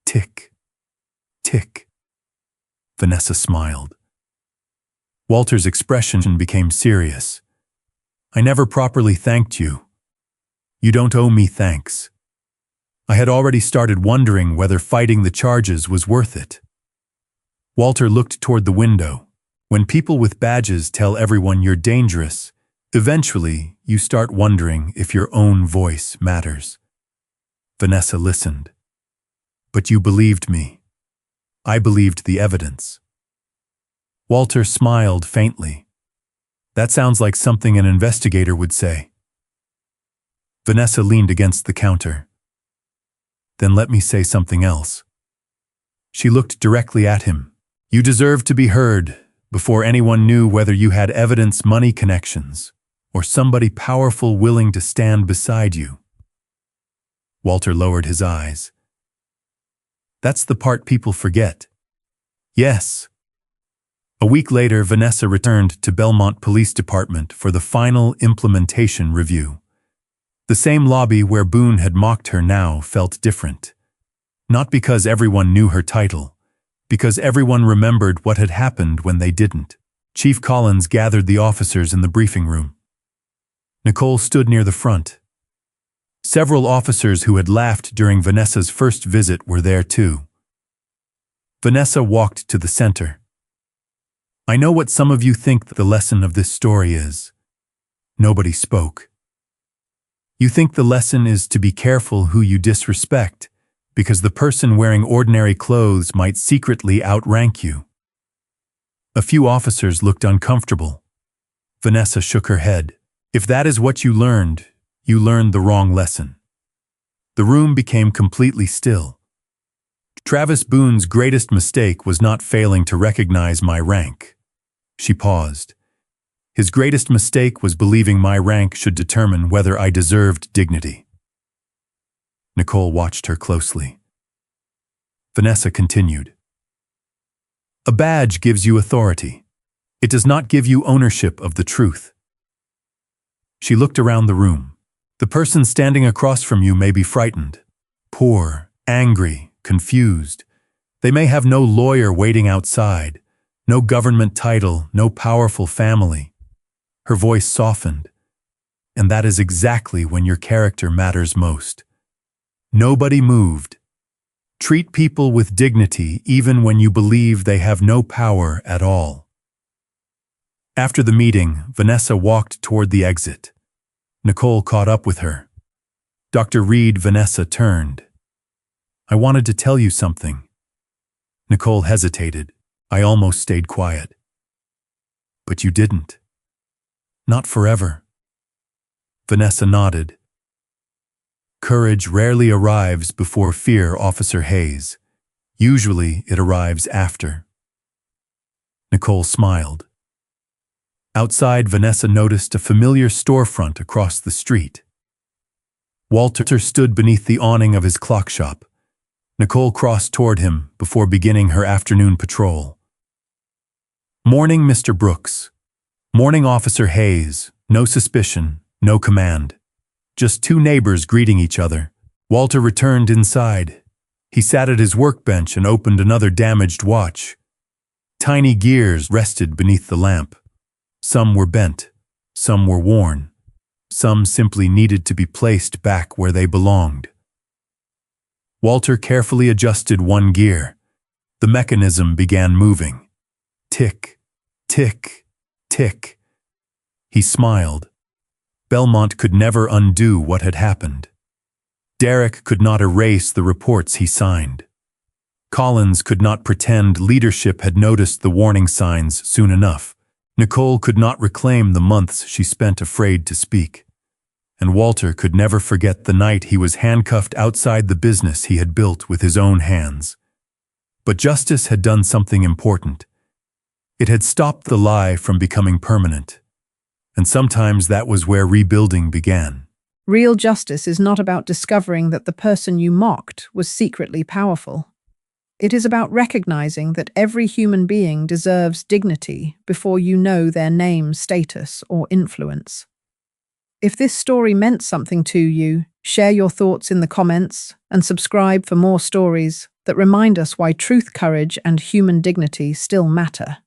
tick, tick. Vanessa smiled. Walter's expression became serious. "I never properly thanked you. You don't owe me thanks." I had already started wondering whether fighting the charges was worth it. Walter looked toward the window. When people with badges tell everyone you're dangerous, eventually you start wondering if your own voice matters. Vanessa listened. "But you believed me. I believed the evidence." Walter smiled faintly. "That sounds like something an investigator would say." Vanessa leaned against the counter. "Then let me say something else." She looked directly at him. "You deserve to be heard before anyone knew whether you had evidence, money connections, or somebody powerful willing to stand beside you." Walter lowered his eyes. "That's the part people forget." "Yes." A week later, Vanessa returned to Belmont Police Department for the final implementation review. The same lobby where Boone had mocked her now felt different. Not because everyone knew her title, because everyone remembered what had happened when they didn't. Chief Collins gathered the officers in the briefing room. Nicole stood near the front. Several officers who had laughed during Vanessa's first visit were there too. Vanessa walked to the center. I know what some of you think the lesson of this story is. Nobody spoke. You think the lesson is to be careful who you disrespect, because the person wearing ordinary clothes might secretly outrank you. A few officers looked uncomfortable. Vanessa shook her head. If that is what you learned the wrong lesson. The room became completely still. Travis Boone's greatest mistake was not failing to recognize my rank. She paused. His greatest mistake was believing my rank should determine whether I deserved dignity. Nicole watched her closely. Vanessa continued. A badge gives you authority. It does not give you ownership of the truth. She looked around the room. The person standing across from you may be frightened, poor, angry, confused. They may have no lawyer waiting outside, no government title, no powerful family. Her voice softened. And that is exactly when your character matters most. Nobody moved. Treat people with dignity even when you believe they have no power at all. After the meeting, Vanessa walked toward the exit. Nicole caught up with her. Dr. Reed, Vanessa turned. I wanted to tell you something. Nicole hesitated. I almost stayed quiet. But you didn't. Not forever. Vanessa nodded. Courage rarely arrives before fear, Officer Hayes. Usually it arrives after. Nicole smiled. Outside, Vanessa noticed a familiar storefront across the street. Walter stood beneath the awning of his clock shop. Nicole crossed toward him before beginning her afternoon patrol. Morning, Mr. Brooks. Morning, Officer Hayes. No suspicion, no command. Just two neighbors greeting each other. Walter returned inside. He sat at his workbench and opened another damaged watch. Tiny gears rested beneath the lamp. Some were bent, some were worn, some simply needed to be placed back where they belonged. Walter carefully adjusted one gear. The mechanism began moving. Tick, tick, tick. He smiled. Belmont could never undo what had happened. Derek could not erase the reports he signed. Collins could not pretend leadership had noticed the warning signs soon enough. Nicole could not reclaim the months she spent afraid to speak. And Walter could never forget the night he was handcuffed outside the business he had built with his own hands. But justice had done something important. It had stopped the lie from becoming permanent. And sometimes that was where rebuilding began. Real justice is not about discovering that the person you mocked was secretly powerful. It is about recognizing that every human being deserves dignity before you know their name, status, or influence. If this story meant something to you, share your thoughts in the comments and subscribe for more stories that remind us why truth, courage, and human dignity still matter.